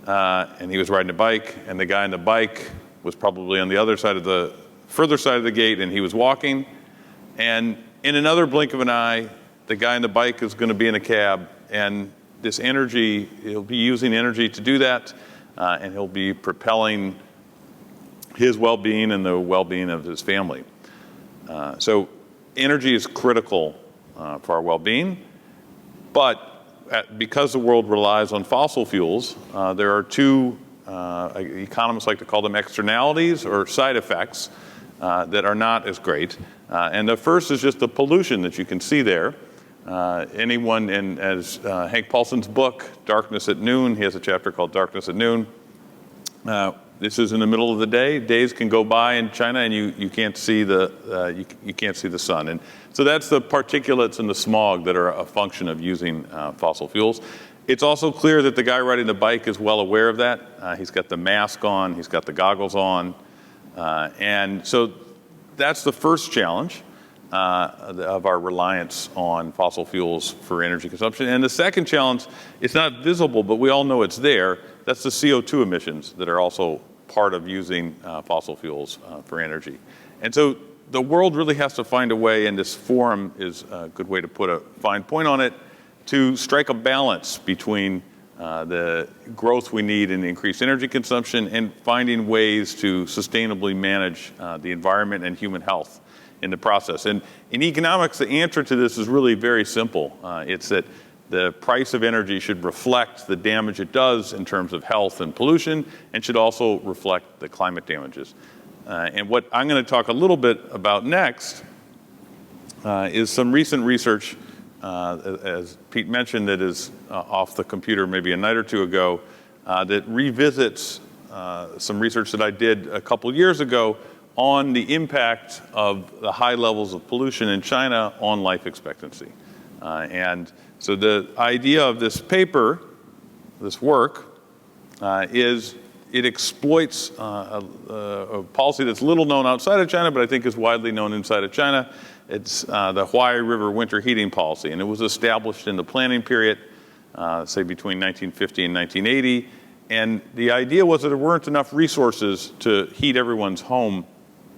and he was riding a bike, and the guy on the bike was probably on the other side of the, further side of the gate, and he was walking. And in another blink of an eye, the guy on the bike is going to be in a cab, and this energy, he'll be using energy to do that, and he'll be propelling his well-being and the well-being of his family. So energy is critical for our well-being, but because the world relies on fossil fuels, there are two, economists like to call them externalities or side effects that are not as great. And the first is just the pollution that you can see there. Anyone in, as Hank Paulson's book, Darkness at Noon, he has a chapter called Darkness at Noon. This is in the middle of the day. Days can go by in China and you can't see the you can't see the sun. And so that's the particulates and the smog that are a function of using fossil fuels. It's also clear that the guy riding the bike is well aware of that. He's got the mask on, he's got the goggles on, and so that's the first challenge of our reliance on fossil fuels for energy consumption. And the second challenge, it's not visible, but we all know it's there. That's the CO2 emissions that are also part of using fossil fuels for energy. And so the world really has to find a way, and this forum is a good way to put a fine point on it, to strike a balance between the growth we need in increased energy consumption and finding ways to sustainably manage the environment and human health in the process. And in economics, the answer to this is really very simple. It's that the price of energy should reflect the damage it does in terms of health and pollution, and should also reflect the climate damages. And what I'm going to talk a little bit about next is some recent research, as Pete mentioned, that is off the computer maybe a night or two ago, that revisits some research that I did a couple years ago on the impact of the high levels of pollution in China on life expectancy. And so the idea of this paper, this work, is it exploits a policy that's little known outside of China, but I think is widely known inside of China. It's the Huai River winter heating policy, and it was established in the planning period, say between 1950 and 1980. And the idea was that there weren't enough resources to heat everyone's home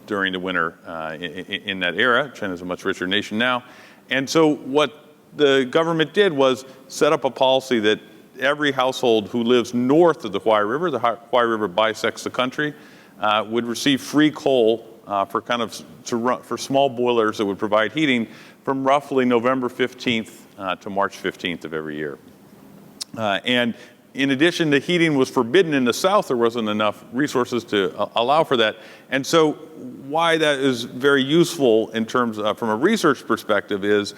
during the winter in that era. China's a much richer nation now. And so what the government did was set up a policy that every household who lives north of the Huai River, the Huai River bisects the country, would receive free coal for for small boilers that would provide heating from roughly November 15th to March 15th of every year. And in addition, the heating was forbidden in the south. There wasn't enough resources to allow for that. And so why that is very useful in terms of, from a research perspective, is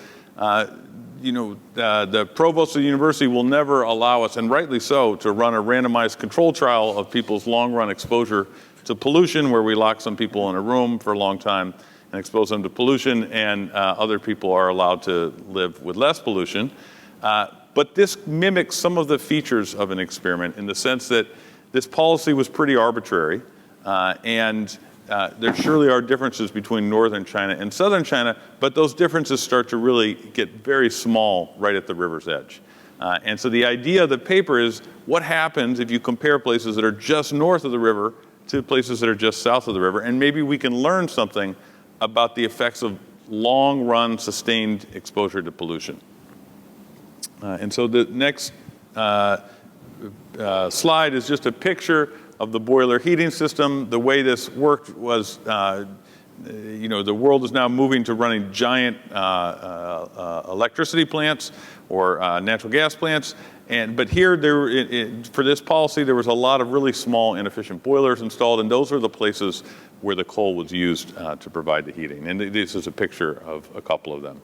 the provost of the university will never allow us, and rightly so, to run a randomized control trial of people's long-run exposure to pollution, where we lock some people in a room for a long time and expose them to pollution, and other people are allowed to live with less pollution. But this mimics some of the features of an experiment in the sense that this policy was pretty arbitrary, and there surely are differences between northern China and southern China, but those differences start to really get very small right at the river's edge. And so the idea of the paper is, what happens if you compare places that are just north of the river to places that are just south of the river? And maybe we can learn something about the effects of long-run sustained exposure to pollution. And so the next slide is just a picture of the boiler heating system. The way this worked was, the world is now moving to running giant electricity plants or natural gas plants. But here, for this policy, there was a lot of really small, inefficient boilers installed, and those are the places where the coal was used to provide the heating. And this is a picture of a couple of them.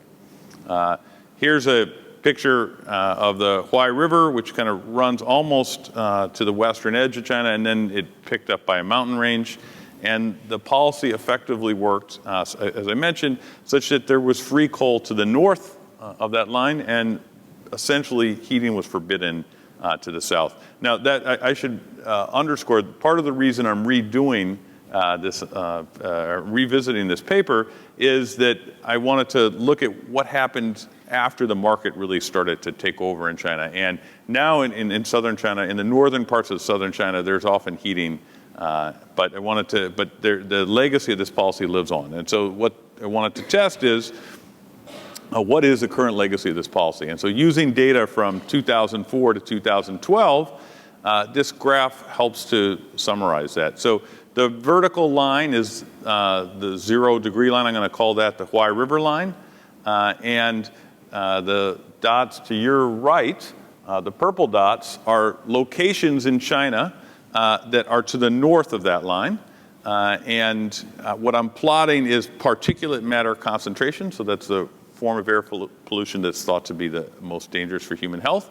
Here's a picture of the Huai River, which kind of runs almost to the western edge of China, and then it picked up by a mountain range. And the policy effectively worked, as I mentioned, such that there was free coal to the north of that line, and essentially heating was forbidden to the south. Now, that I should underscore, part of the reason I'm revisiting this paper is that I wanted to look at what happened after the market really started to take over in China. And now in southern China, in the northern parts of southern China, there's often heating, but the legacy of this policy lives on. And so what I wanted to test is, what is the current legacy of this policy? And so using data from 2004 to 2012, this graph helps to summarize that. So the vertical line is the 0 degree line. I'm going to call that the Huai River line. And the dots to your right, the purple dots, are locations in China that are to the north of that line. And what I'm plotting is particulate matter concentration. So that's the form of air pollution that's thought to be the most dangerous for human health.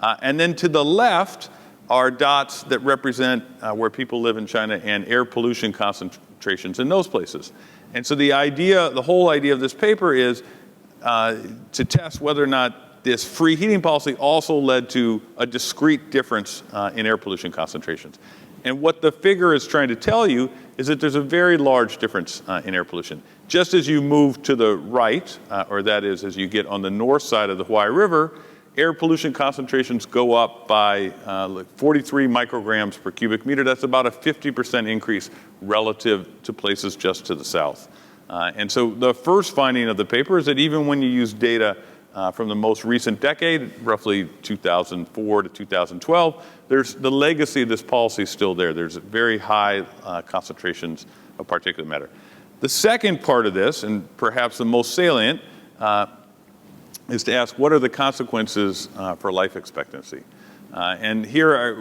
And then to the left are dots that represent where people live in China and air pollution concentrations in those places. And so the whole idea of this paper is to test whether or not this free heating policy also led to a discrete difference in air pollution concentrations. And what the figure is trying to tell you is that there's a very large difference in air pollution. Just as you move to the right, or that is, as you get on the north side of the Huai River, air pollution concentrations go up by 43 micrograms per cubic meter. That's about a 50% increase relative to places just to the south. And so the first finding of the paper is that even when you use data from the most recent decade, roughly 2004 to 2012, the legacy of this policy is still there. There's very high concentrations of particulate matter. The second part of this, and perhaps the most salient, is to ask, what are the consequences for life expectancy? And here,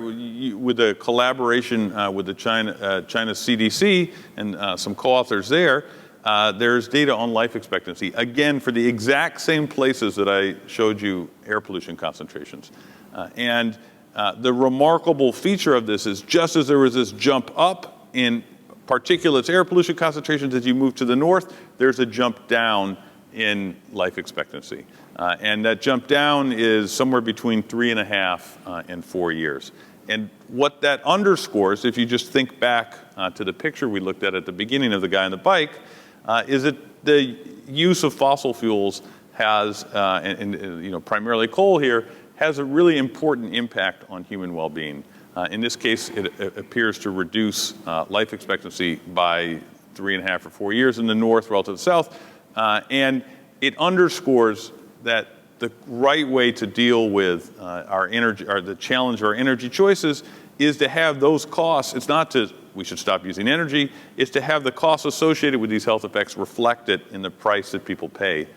with the collaboration with the China CDC and some co-authors there's data on life expectancy, again, for the exact same places that I showed you air pollution concentrations. And the remarkable feature of this is, just as there was this jump up in particulates air pollution concentrations as you move to the north, there's a jump down in life expectancy. And that jump down is somewhere between 3.5 and 4 years. And what that underscores, if you just think back to the picture we looked at the beginning of the guy on the bike, is that the use of fossil fuels has, primarily coal here, has a really important impact on human well-being. In this case, it appears to reduce life expectancy by 3.5 or 4 years in the north relative to the south. And it underscores that the right way to deal with our energy, or the challenge of our energy choices, is to have those costs. It's not to we should stop using energy. It's to have the costs associated with these health effects reflected in the price that people pay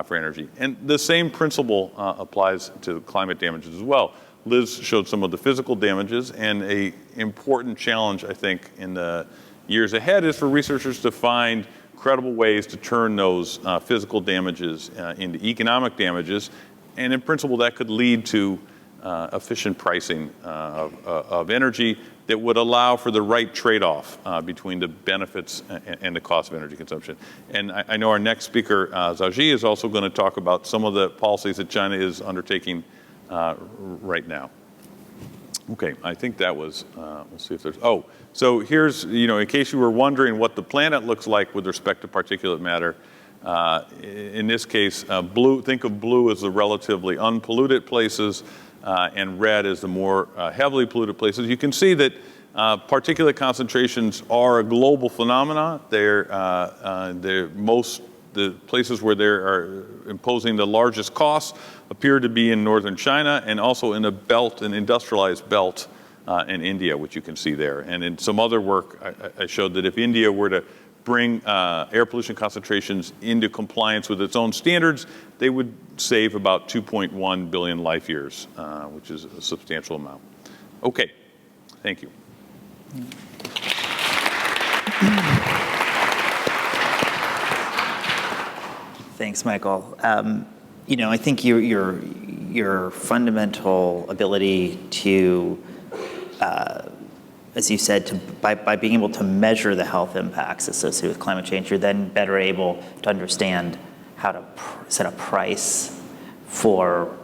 for energy. And the same principle applies to climate damages as well. Liz showed some of the physical damages, and an important challenge, I think, in the years ahead is for researchers to find credible ways to turn those physical damages into economic damages, And in principle, that could lead to efficient pricing of energy that would allow for the right trade-off between the benefits and the cost of energy consumption. And I know our next speaker, Zhao Ji, is also going to talk about some of the policies that China is undertaking right now. Okay, I think that was, let's see if there's, so here's, in case you were wondering what the planet looks like with respect to particulate matter, in this case, think of blue as the relatively unpolluted places, and red is the more heavily polluted places. You can see that particulate concentrations are a global phenomenon. The places where they are imposing the largest costs appear to be in northern China and also in an industrialized belt in India, which you can see there. And in some other work, I showed that if India were to bring air pollution concentrations into compliance with its own standards, they would save about 2.1 billion life years, which is a substantial amount. Okay, thank you. Thanks, Michael. I think your fundamental ability to, as you said, by being able to measure the health impacts associated with climate change, you're then better able to understand how to set a price for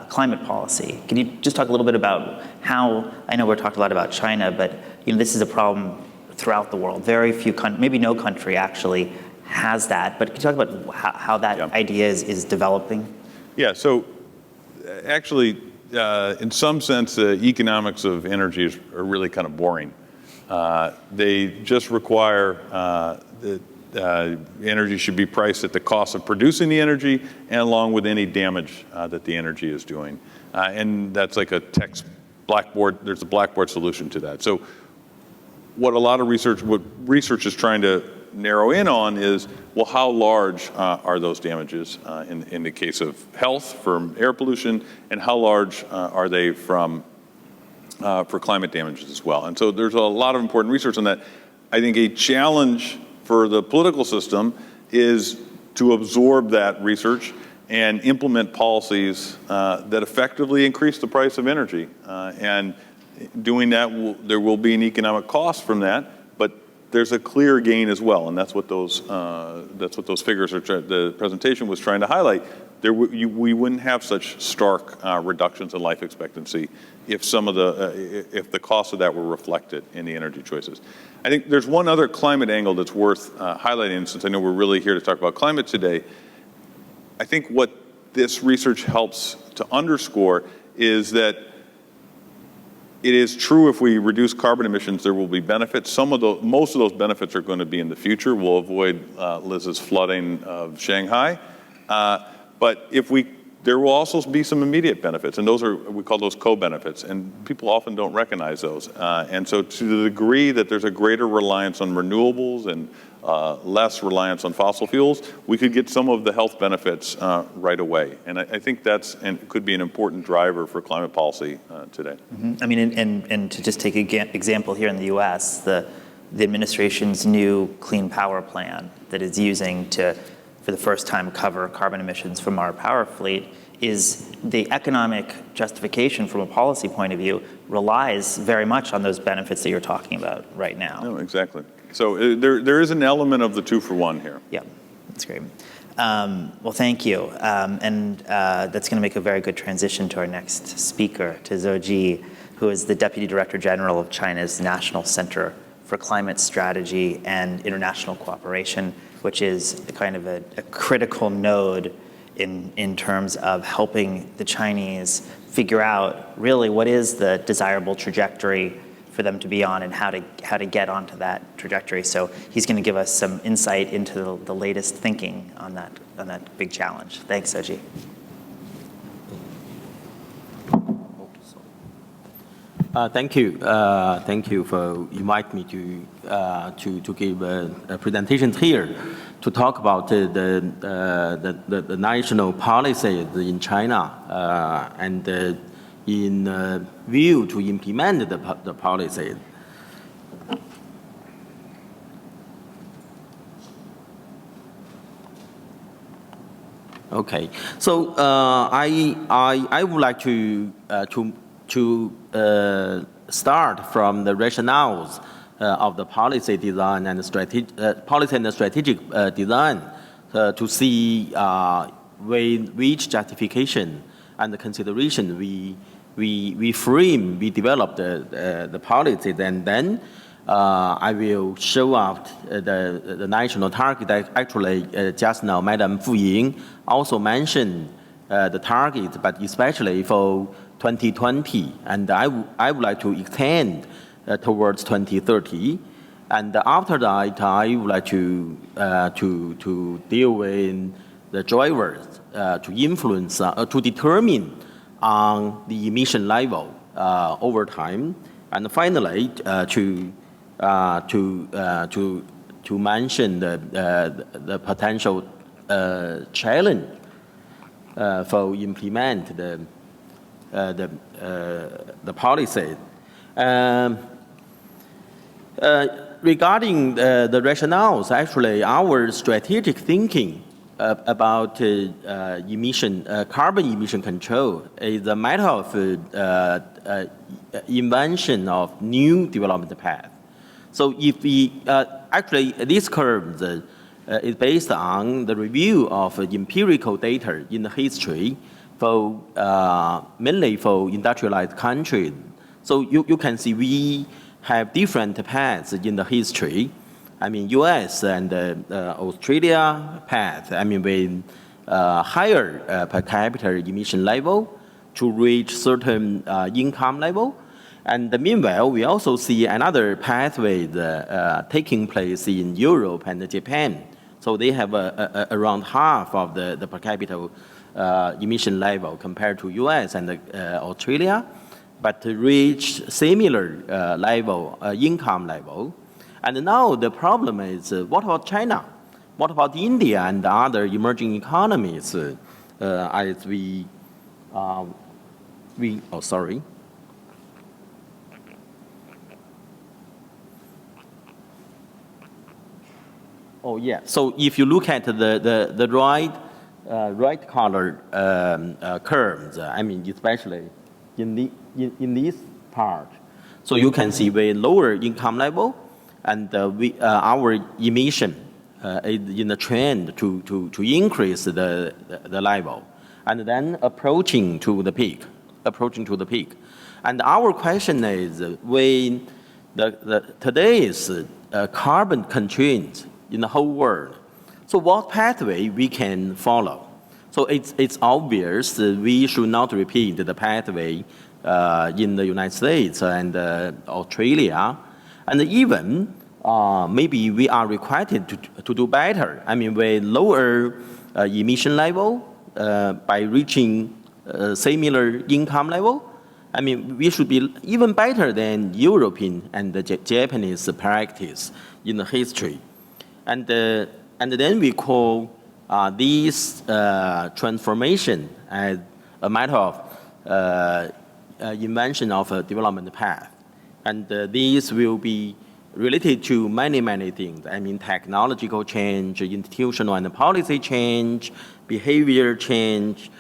climate policy. Can you just talk a little bit about how, I know we're talking a lot about China, but this is a problem throughout the world. Very few countries, maybe no country actually has that, but can you talk about how that idea is developing? Yeah, so actually, in some sense, the economics of energy are really kind of boring. They just require that energy should be priced at the cost of producing the energy and along with any damage that the energy is doing. And that's like a text blackboard, there's a blackboard solution to that. So what research is trying to narrow in on is, well, how large are those damages in the case of health from air pollution, and how large are they for climate damages as well? And so there's a lot of important research on that. I think a challenge for the political system is to absorb that research and implement policies that effectively increase the price of energy. And doing that, there will be an economic cost from that, but there's a clear gain as well, and that's what those figures the presentation was trying to highlight. We wouldn't have such stark reductions in life expectancy if if the cost of that were reflected in the energy choices. I think there's one other climate angle that's worth highlighting, since I know we're really here to talk about climate today. I think what this research helps to underscore is that it is true if we reduce carbon emissions, there will be benefits. Most of those benefits are going to be in the future. We'll avoid Liz's flooding of Shanghai. But there will also be some immediate benefits, and we call those co-benefits, and people often don't recognize those. And so to the degree that there's a greater reliance on renewables and less reliance on fossil fuels, we could get some of the health benefits right away. And I think could be an important driver for climate policy today. Mm-hmm. I mean, and to just take an example here in the U.S., the administration's new clean power plan that is using to, for the first time, cover carbon emissions from our power fleet, is the economic justification from a policy point of view relies very much on those benefits that you're talking about right now. No, exactly. So there is an element of the 2-for-1 here. Yeah, that's great. Well, thank you. And that's going to make a very good transition to our next speaker, to Zhou Ji, who is the Deputy Director General of China's National Center for Climate Strategy and International Cooperation, which is kind of a critical node in terms of helping the Chinese figure out really what is the desirable trajectory for them to be on and how to get onto that trajectory. So he's going to give us some insight into the latest thinking on that big challenge. Thanks, Zhou Ji. Thank you. Thank you for inviting me to give a presentation here to talk about the national policy in China and in view to implement the policy. Okay. So I would like to start from the rationales of the policy design and strategic design to see with which justification and the consideration we develop the policy, and then I will show out the national target. Actually, just now, Madam Fu Ying also mentioned the target, but especially for 2020, and I would like to extend towards 2030. And after that, I would like to deal with the drivers to influence, to determine on the emission level over time, and finally to mention the potential challenge for implement the policy. Regarding the rationales, actually, our strategic thinking about carbon emission control is a matter of invention of new development path. So if we actually this curve is based on the review of empirical data in the history for mainly for industrialized countries. So you can see we have different paths in the history. I mean, U.S. and Australia path, I mean, with higher per capita emission level to reach certain income level. And meanwhile, we also see another pathway taking place in Europe and Japan. So they have around half of the per capita emission level compared to U.S. and Australia, but to reach similar level, income level. And now the problem is, what about China? What about India and other emerging economies? As sorry. Oh yeah. So if you look at the right color curves, I mean especially in this part, so you can see with lower income level, and our emission is in the trend to increase the level, and then approaching to the peak. And our question is, when today's carbon constraints in the whole world, so what pathway we can follow? So it's obvious that we should not repeat the pathway in the United States and Australia, and even maybe we are required to do better. I mean, with lower emission level by reaching similar income level. I mean, we should be even better than European and the Japanese practice in the history. And then we call this transformation as a matter of invention of a development path. And these will be related to many things. I mean, technological change, institutional and policy change, behavior change,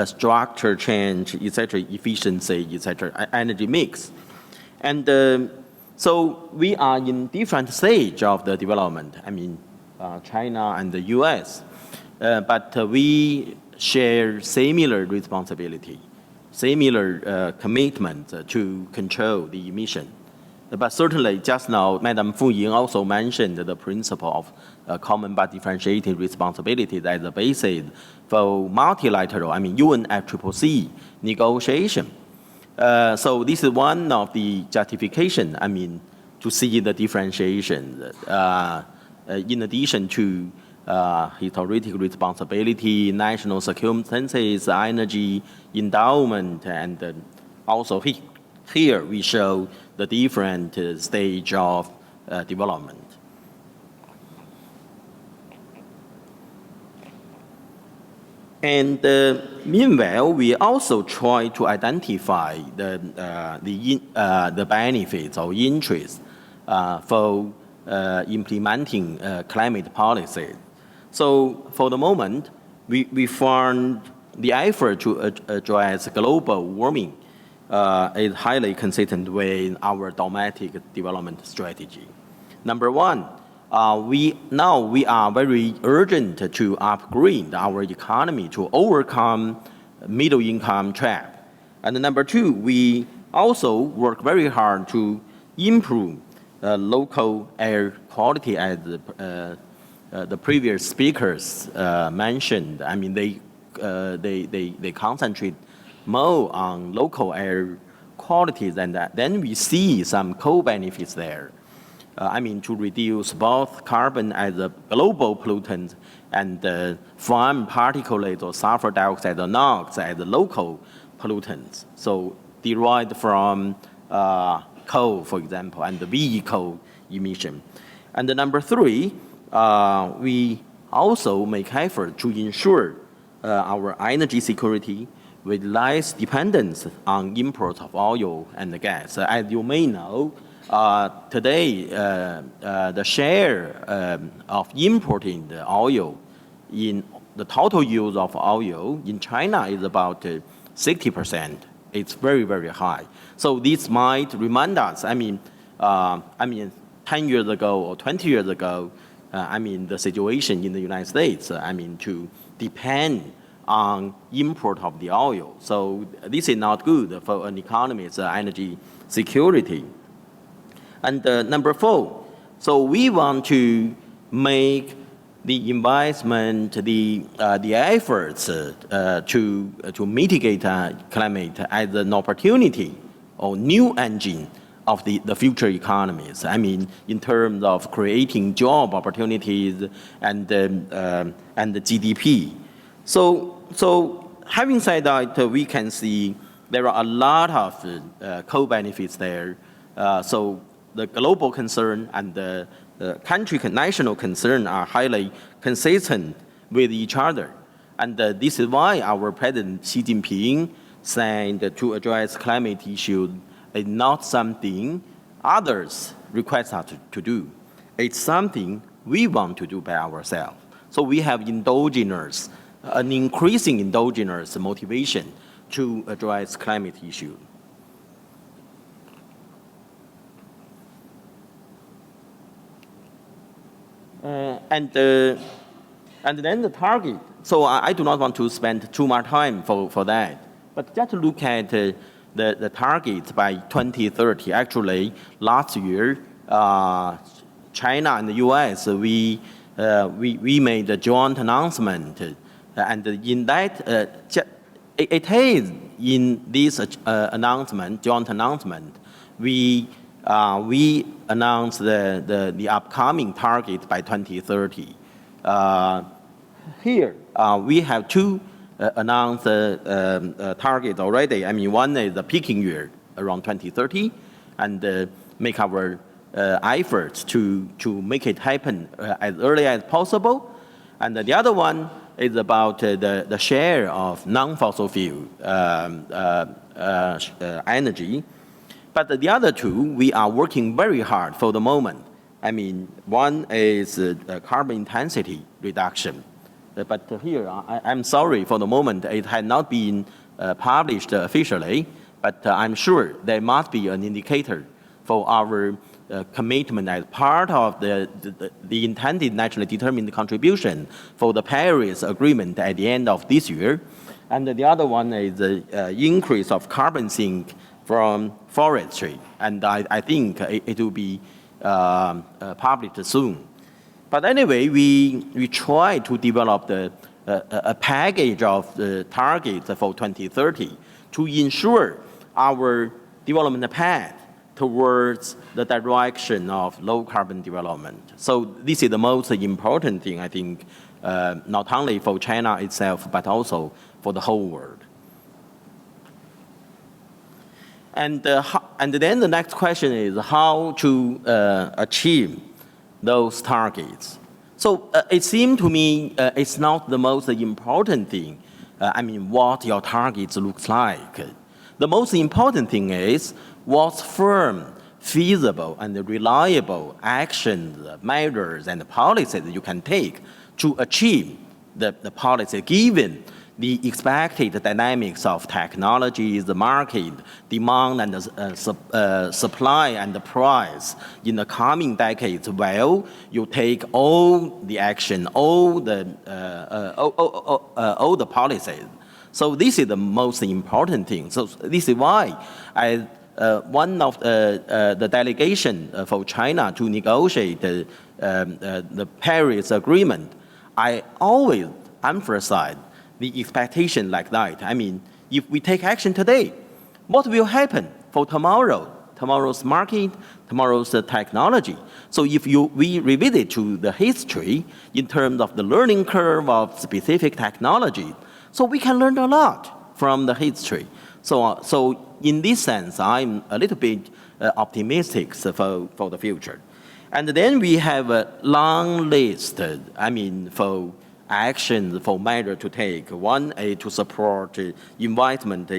structure change, etc., efficiency, etc., energy mix. And so we are in different stage of the development. I mean, China and the U.S., but we share similar responsibility, similar commitment to control the emission. But certainly, just now, Madam Fu Ying also mentioned the principle of common but differentiated responsibility as the basis for multilateral, I mean, UNFCCC negotiation. So this is one of the justification, I mean, to see the differentiation. In addition to historical responsibility, national circumstances, energy endowment, and also here we show the different stage of development. And meanwhile, we also try to identify the benefits or interests for implementing climate policy. So for the moment, we found the effort to address global warming is highly consistent with our domestic development strategy. Number one, we are very urgent to upgrade our economy to overcome middle income trap. And number two, we also work very hard to improve local air quality, as the previous speakers mentioned. I mean, they concentrate more on local air qualities, and then we see some co-benefits there. I mean, to reduce both carbon as a global pollutant and fine particulates or sulfur dioxide or NOx as a local pollutants. So derived from coal, for example, and the vehicle emission. And the number three, we also make effort to ensure our energy security with less dependence on imports of oil and gas. As you may know, today the share of importing the oil in the total use of oil in China is about 60%. It's very, very high. So this might remind us, 10 years ago or 20 years ago, the situation in the United States, to depend on import of the oil. So this is not good for an economy's energy security. And number four, so we want to make the investment, the efforts to mitigate climate as an opportunity or new engine of the future economies. In terms of creating job opportunities and the GDP. So having said that, we can see there are a lot of co-benefits there. So the global concern and the national concern are highly consistent with each other. And this is why our President Xi Jinping said to address climate issues is not something others request us to do. It's something we want to do by ourselves. So we have an increasing endogenous motivation to address climate issues. And then the target. So I do not want to spend too much time for that. But just look at the target by 2030. Actually, last year, China and the U.S. we made a joint announcement, and in that it is in this joint announcement, we announced the upcoming target by 2030. Here we have two announced targets already. One is the peaking year around 2030, and make our efforts to make it happen as early as possible. And the other one is about the share of non-fossil fuel energy. But the other two, we are working very hard for the moment. One is carbon intensity reduction. But here, I'm sorry, for the moment, it had not been published officially, but I'm sure there must be an indicator for our commitment as part of the intended nationally determined contribution for the Paris Agreement at the end of this year. And the other one is the increase of carbon sink from forestry. And I think it will be published soon. But anyway, we try to develop a package of targets for 2030 to ensure our development path towards the direction of low carbon development. So this is the most important thing, I think, not only for China itself, but also for the whole world. And then the next question is how to achieve those targets. So it seemed to me it's not the most important thing, what your targets looks like. The most important thing is what's firm, feasible, and reliable actions, measures, and policies that you can take to achieve the policy, given the expected dynamics of technologies, the market, demand and supply and the price in the coming decades, well, you take all the action, all the policies. So this is the most important thing. So this is why one of the delegation for China to negotiate the Paris Agreement, I always emphasize the expectation like that. I mean, if we take action today, what will happen for tomorrow? Tomorrow's market, tomorrow's technology. So if we revisit to the history in terms of the learning curve of specific technology, so we can learn a lot from the history. So in this sense, I'm a little bit optimistic for the future. And then we have a long list, for actions, for measures to take. One is to support investment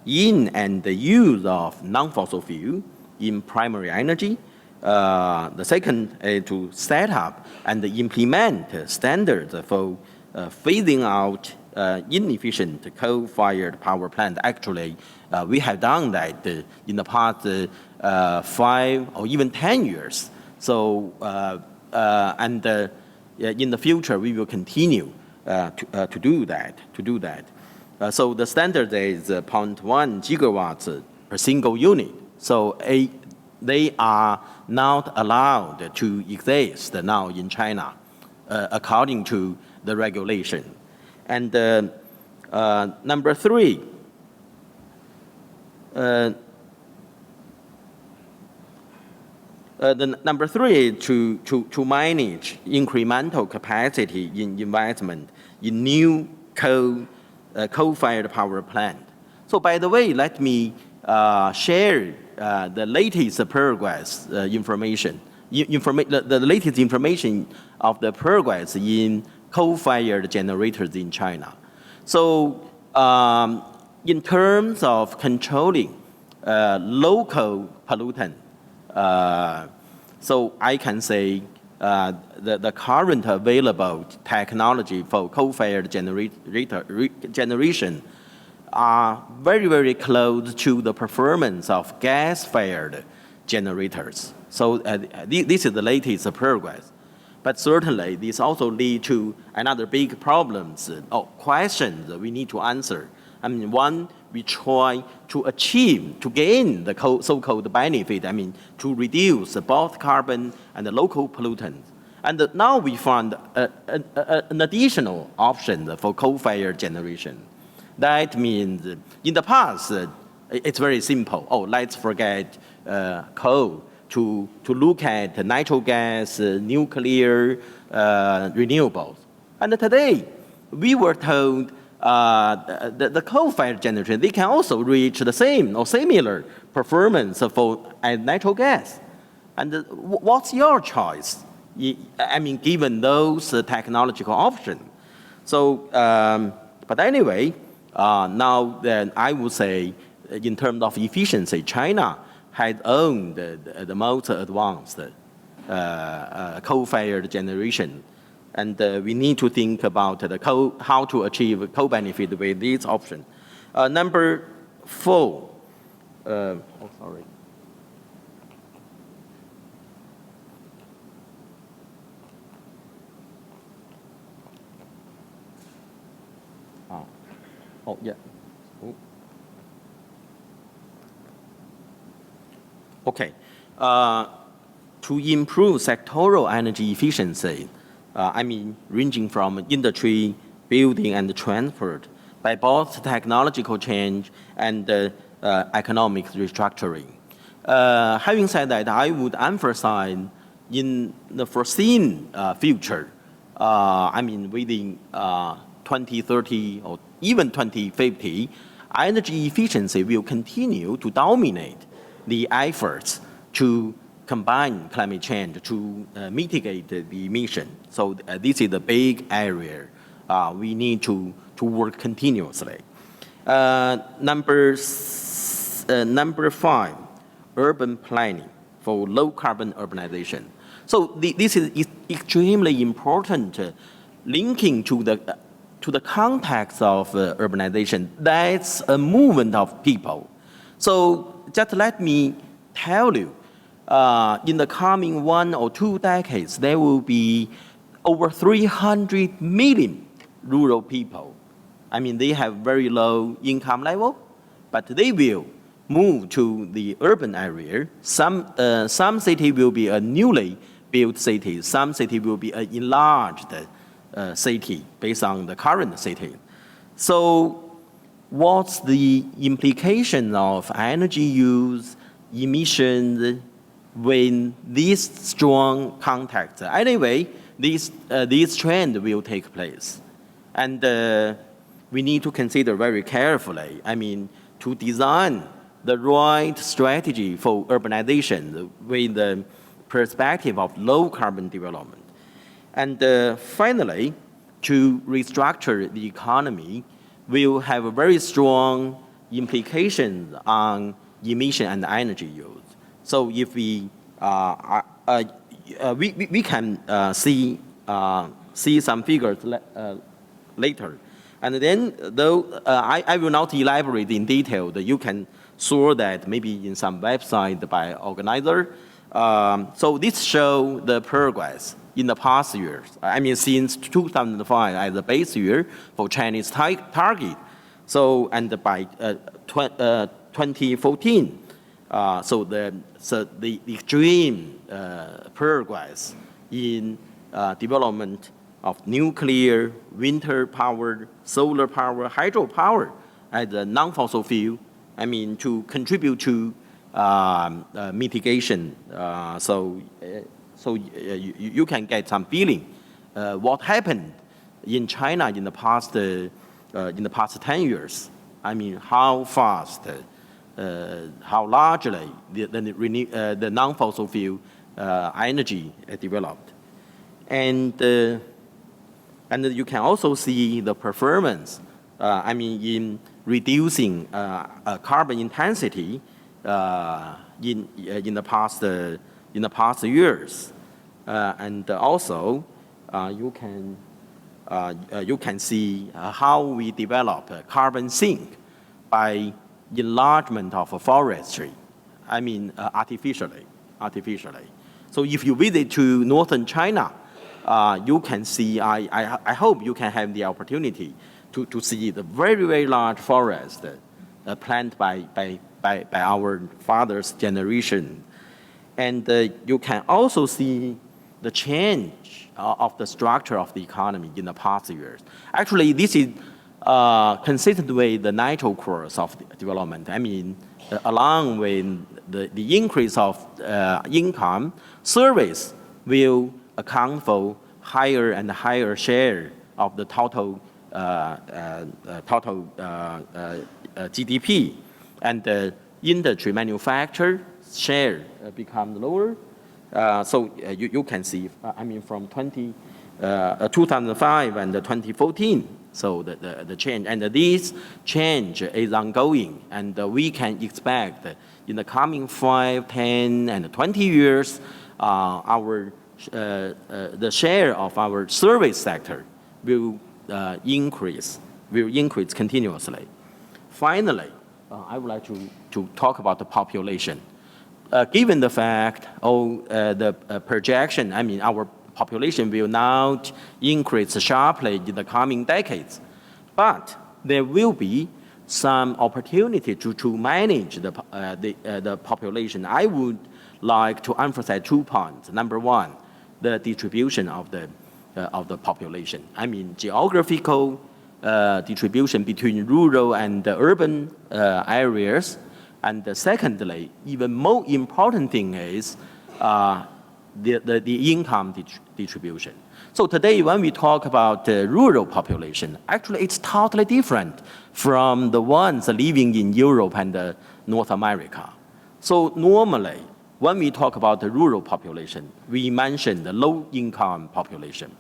in and the use of non-fossil fuel in primary energy. The second is to set up and implement standards for phasing out inefficient coal-fired power plant. Actually, we have done that in the past 5 or even 10 years. So, in the future, we will continue to do that. So the standard is 0.1 gigawatts per single unit. So they are not allowed to exist now in China, according to the regulation. And number 3, the number 3 is to manage incremental capacity in investment in new coal-fired power plant. So by the way, let me share the latest progress information. The latest information of the progress in coal-fired generators in China. So in terms of controlling local pollutant, so I can say the current available technology for coal-fired generation are very, very close to the performance of gas-fired generators. So this is the latest progress. But certainly, this also leads to another big problems or questions that we need to answer. One, we try to gain the so-called benefit, to reduce both carbon and the local pollutants. And now we found an additional option for coal-fired generation. That means in the past, it's very simple. Let's forget coal to look at natural gas, nuclear, renewables. And today, we were told the coal-fired generation, they can also reach the same or similar performance for natural gas. And what's your choice? Given those technological options. So, but anyway, now then I would say, in terms of efficiency, China had owned the most advanced coal-fired generation. And we need to think about how to achieve co-benefit with this option. Number 4. Sorry. Yeah. Okay. To improve sectoral energy efficiency, ranging from industry, building, and transport, by both technological change and economic restructuring. Having said that, I would emphasize in the foreseen future, within 2030 or even 2050, energy efficiency will continue to dominate the efforts to combine climate change to mitigate the emission. So this is a big area we need to work continuously. Number 5, urban planning for low carbon urbanization. So this is extremely important linking to the context of urbanization, that's a movement of people. So just let me tell you, in the coming 1 or 2 decades, there will be over 300 million rural people. I mean, they have very low income level, but they will move to the urban area. Some city will be a newly built city. Some city will be an enlarged city based on the current city. So what's the implication of energy use, emissions, when this strong contact? Anyway, this trend will take place. And we need to consider very carefully, I mean, to design the right strategy for urbanization with the perspective of low carbon development. And finally, to restructure the economy will have a very strong implications on emission and energy use. So if we can see some figures later. And then, though I will not elaborate in detail, that you can saw that maybe in some website by organizer. So this shows the progress in the past years. I mean, since 2005 as the base year for Chinese target. So, and by 2014, so the extreme progress in development of nuclear, wind power, solar power, hydropower as a non-fossil fuel, I mean, to contribute to mitigation. So you can get some feeling what happened in China in the past 10 years. I mean, how fast, how largely the non-fossil fuel energy developed, and you can also see the performance. I mean, in reducing carbon intensity in the past years, and also you can see how we develop carbon sink by enlargement of forestry. I mean, artificially. So if you visit to northern China, you can see. I hope you can have the opportunity to see the very, very large forest planted by our father's generation. And you can also see the change of the structure of the economy in the past years. Actually, this is consistent with the natural course of development. I mean, along with the increase of income, service will account for higher and higher share of the total GDP, and the industry manufacture share become lower. So you can see, I mean, from 2005 and 2014, so the change, and this change is ongoing, and we can expect in the coming 5, 10, and 20 years, the share of our service sector will increase continuously. Finally, I would like to talk about the population. Given the fact of the projection, I mean, our population will not increase sharply in the coming decades, but there will be some opportunity to manage the population. I would like to emphasize 2 points. Number one, the distribution of the population. I mean, geographical distribution between rural and urban areas. And secondly, even more important thing is the income distribution. So today, when we talk about the rural population, actually it's totally different from the ones living in Europe and North America. So normally, when we talk about the rural population, we mention the low-income population,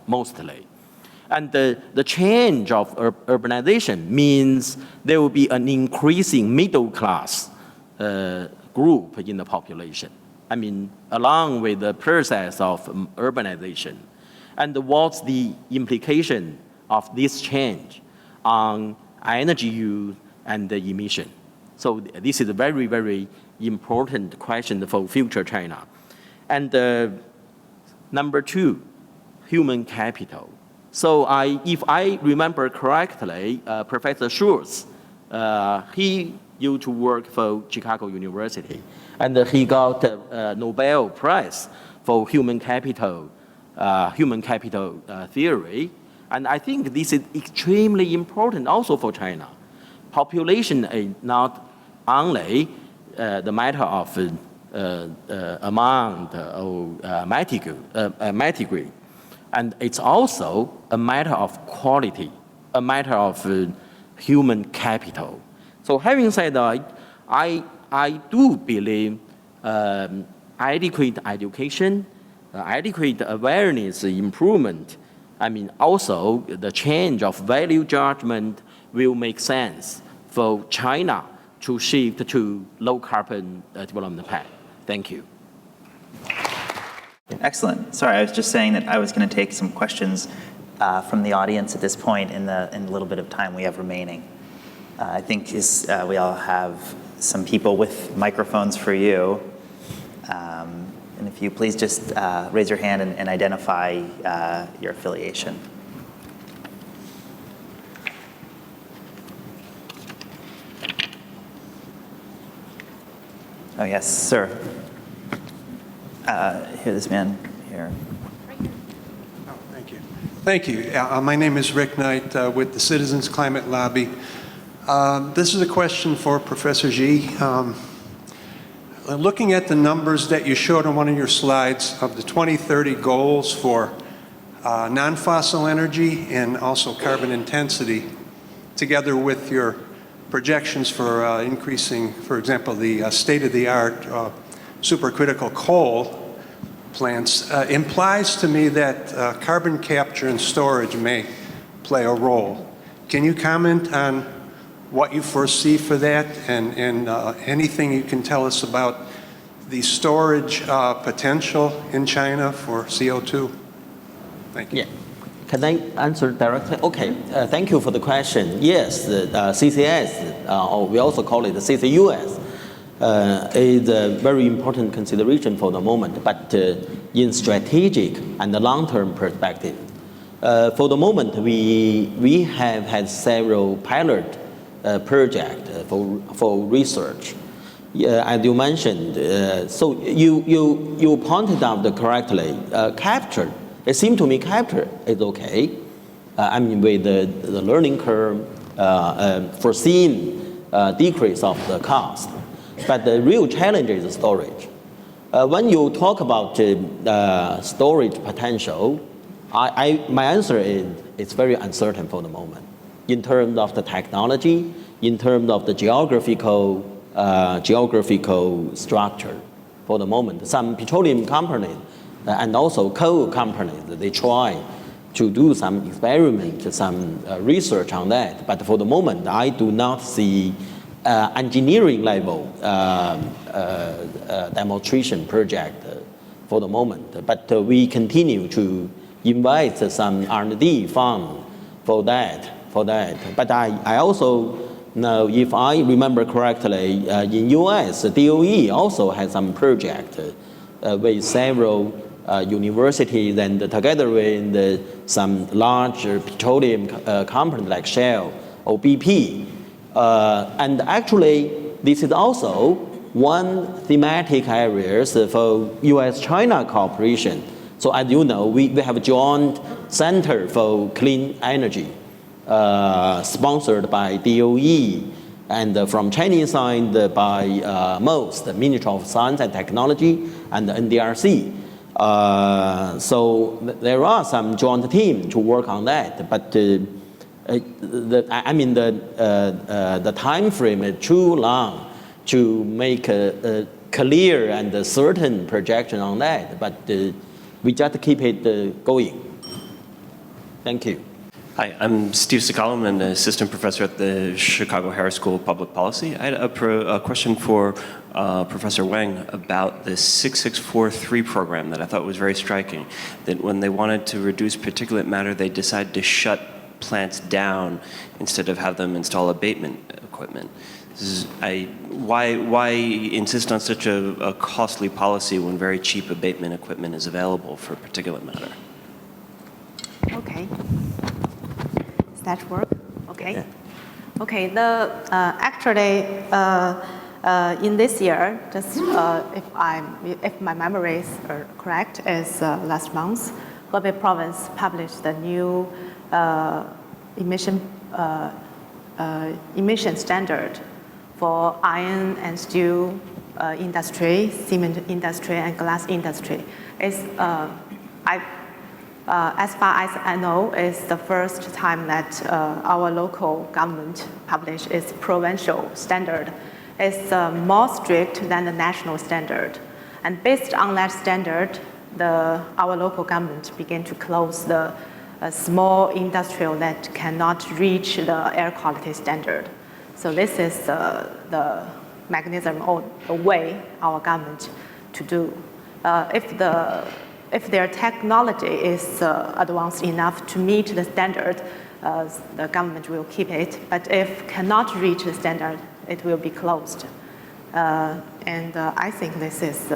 mostly. And the change of urbanization means there will be an increasing middle-class group in the population. I mean, along with the process of urbanization. and what's the implication of this change on energy use and the emission. So this is a very, very important question for future China. And number 2, human capital. So if I remember correctly, Professor Schultz, he used to work for Chicago University, and he got a Nobel Prize for human capital theory. And I think this is extremely important also for China. Population is not only the matter of amount or magnitude, and it's also a matter of quality, a matter of human capital. So having said that, I do believe adequate education, adequate awareness improvement, also the change of value judgment will make sense for China to shift to low carbon development path. Thank you. Excellent. Sorry, I was just saying that I was going to take some questions from the audience at this point in the little bit of time we have remaining. I think we all have some people with microphones for you. And if you please just raise your hand and identify your affiliation. Oh, yes, sir. Here, this man here. Oh, thank you. Thank you. My name is Rick Knight with the Citizens Climate Lobby. This is a question for Professor Xi. Looking at the numbers that you showed on one of your slides of the 2030 goals for non-fossil energy and also carbon intensity, together with your projections for increasing, for example, the state-of-the-art supercritical coal plants, implies to me that carbon capture and storage may play a role. Can you comment on what you foresee for that, and anything you can tell us about the storage potential in China for CO2? Thank you. Yeah. Can I answer directly? Okay, thank you for the question. Yes, the CCS, or we also call it the CCUS, is a very important consideration for the moment, but in strategic and the long-term perspective. For the moment, we have had several pilot project for research. As you mentioned, so you pointed out correctly, capture, it seemed to me capture is okay. With the learning curve, foreseen decrease of the cost. But the real challenge is storage. When you talk about storage potential, my answer is it's very uncertain for the moment. In terms of the technology, in terms of the geographical structure for the moment. Some petroleum companies and also coal companies, they try to do some experiment, some research on that. But for the moment, I do not see engineering level demonstration project for the moment. But we continue to invite some R&D fund for that. But I also know, if I remember correctly, in U.S., DOE also has some project with several universities and together with some large petroleum companies like Shell or BP. And actually, this is also one thematic area for U.S. China cooperation. So as you know, we have a joint center for clean energy, sponsored by DOE, and from Chinese side by MOST, the Ministry of Science and Technology, and the NDRC. So there are some joint teams to work on that, but the time frame is too long to make a clear and a certain projection on that. But we just keep it going. Thank you. Hi, I'm Steve Sakalam. I'm an assistant professor at the Chicago Harris School of Public Policy. I had a question for Professor Wang about the 6643 program that I thought was very striking, that when they wanted to reduce particulate matter, they decided to shut plants down instead of have them install abatement equipment. Why insist on such a costly policy when very cheap abatement equipment is available for particulate matter? Okay. Does that work? Okay. Yeah. Okay. Actually, in this year, just if my memories are correct, is last month, Hebei province published the new emission standard for iron and steel industry, cement industry, and glass industry. As far as I know, it's the first time that our local government published its provincial standard. It's more strict than the national standard. And based on that standard, our local government began to close the small industrial that cannot reach the air quality standard. So this is the mechanism or the way our government to do. If their technology is advanced enough to meet the standard, the government will keep it. But if cannot reach the standard, it will be closed. And I think this is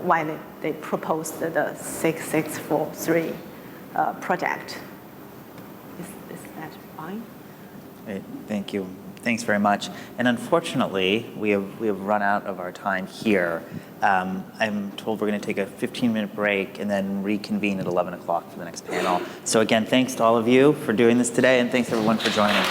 why they proposed the 6643 project. Is that fine? Great. Thank you. Thanks very much. And unfortunately, we have run out of our time here. I'm told we're going to take a 15-minute break and then reconvene at 11 o'clock for the next panel. So again, thanks to all of you for doing this today, and thanks everyone for joining.